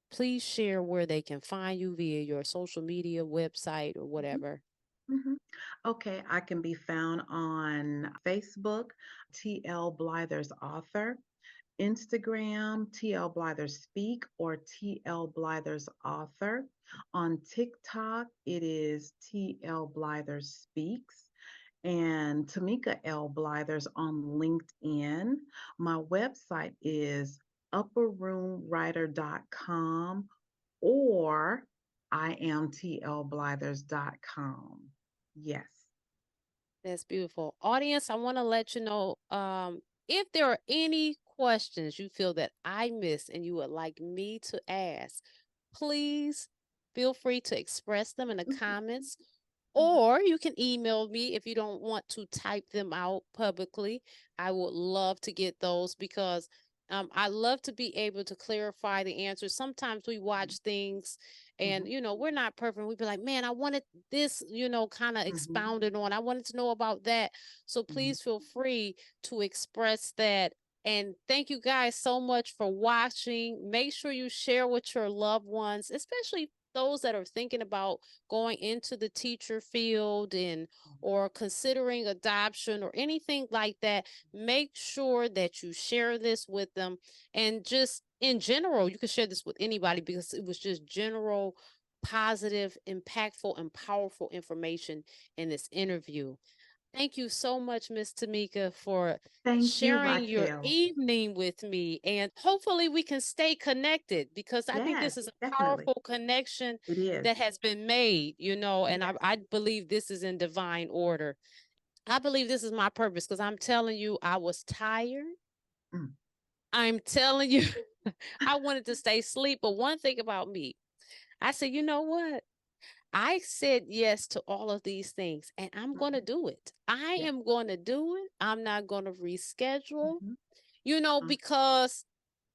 please share where they can find you via your social media, website, or Mhm. whatever. Mhm. Okay, I can be found on Facebook, TL Blythers Author. Instagram, TL Blythers Speak or TL Blythers Author. On TikTok, it is TL Blythers Speaks. And Tamika L. Blythers on LinkedIn. My website is upperroomwriter.com or iamtlblythers.com. Yes. That's beautiful. Audience, I want to let you know if there are any questions you feel that I missed and you would like me to ask, please feel free to express them in the Mhm. comments, Mhm. or you can email me if you don't want to type them out publicly. I would love to get those because I love to be able to clarify the answers. Sometimes we watch things and, Mhm. we're not perfect. We'd be like, man, I wanted this, kind of Mhm. expounded on. I wanted to know about that. So Mhm. please feel free to express that. And thank you guys so much for watching. Make sure you share with your loved ones, especially those that are thinking about going into the teacher field and or considering adoption or anything like that. Make sure that you share this with them. And just in general, you can share this with anybody because it was just general, positive, impactful, and powerful information in this interview. Thank you so much, Miss Tamika, for Thank you, sharing your Racquel. evening with me. And hopefully we can stay connected because I think Yes, this is a definitely. powerful connection It is. that has been made, and I, Yes. I believe this is in divine order. I believe this is my purpose because I'm telling you, I was tired. Mm. I'm telling you, I wanted to stay asleep. But one thing about me, I said, you know what? I said yes to all of these things and I'm going to Mhm. do it. I Yeah. am going to do it. I'm not going to reschedule, Mhm. Mm. because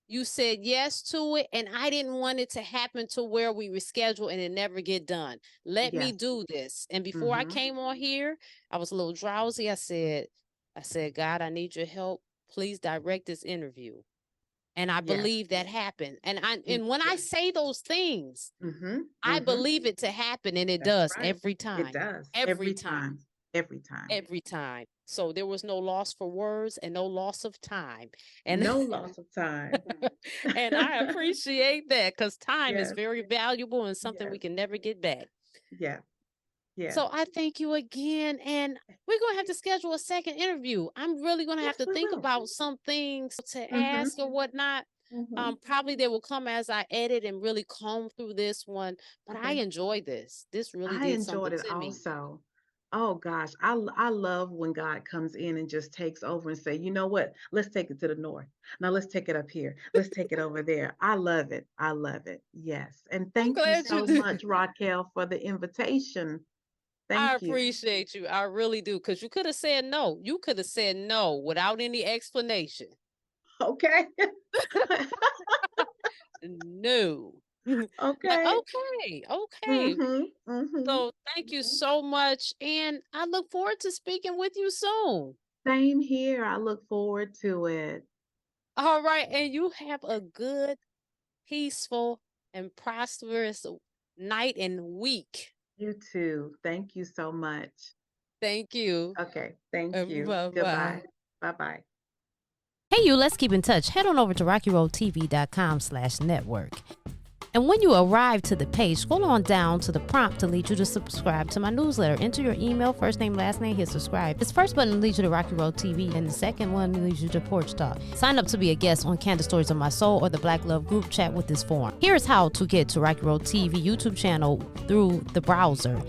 you said yes to it and I didn't want it to happen to where we reschedule and it never get done. Let me Yes. do this. And before I Mhm. came on here, I was a little drowsy. I said, God, I need your help. Please direct this interview. And I Yes. believe that happened. And I You and when I yes. say those things, Mhm. I Mhm. believe it to happen and it That's does right. every It time. does. Every Every time. time. Every time. Every time. So there was no loss for words and no loss of time. And No loss of time. and I appreciate that because time is Yes. very valuable and something we Yes. can never get back. Yes. Yes. So I thank you again. And we're going to have to schedule a second interview. I'm really going to have Yes, to we think will. about some things to Mhm. ask or whatnot. Mhm. Probably they will come as I edit and really comb through this one. But I Okay. enjoyed this. This really I did enjoyed something it to me. also. Oh gosh, I love when God comes in and just takes over and say, you know what? Let's take it to the north. Now let's take it up here. Let's take it over there. I love it. I love it. Yes. And I'm thank you glad you so did. much, Raquel, for the invitation. I Thank you. appreciate you. I really do. Because you could have said no. You could have said no without any explanation. Okay. No. But Okay. okay. Okay. Mhm. Mhm. So thank you so much. And I look forward to speaking with you soon. Same here. I look forward to it. All right. And you have a good, peaceful, and prosperous night and week. You too. Thank you so much. Thank you. Okay. Thank you. Bye bye. Goodbye. Bye-bye. Hey, you, let's keep in touch. Head on over to RockyRoadTV.com/network. And when you arrive to the page, scroll on down to the prompt to lead you to subscribe to my newsletter. Enter your email, first name, last name, hit subscribe. This first button leads you to Rocky Road TV, and the second one leads you to Porch Talk. Sign up to be a guest on Candace Stories of My Soul or the Black Love group chat with this form. Here's how to get to Rocky Road TV YouTube channel through the browser,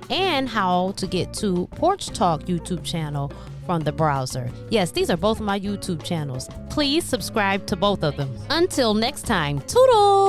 and how to get to Porch Talk YouTube channel from the browser. Yes, these are both my YouTube channels. Please subscribe to both of them. Until next time, toodles!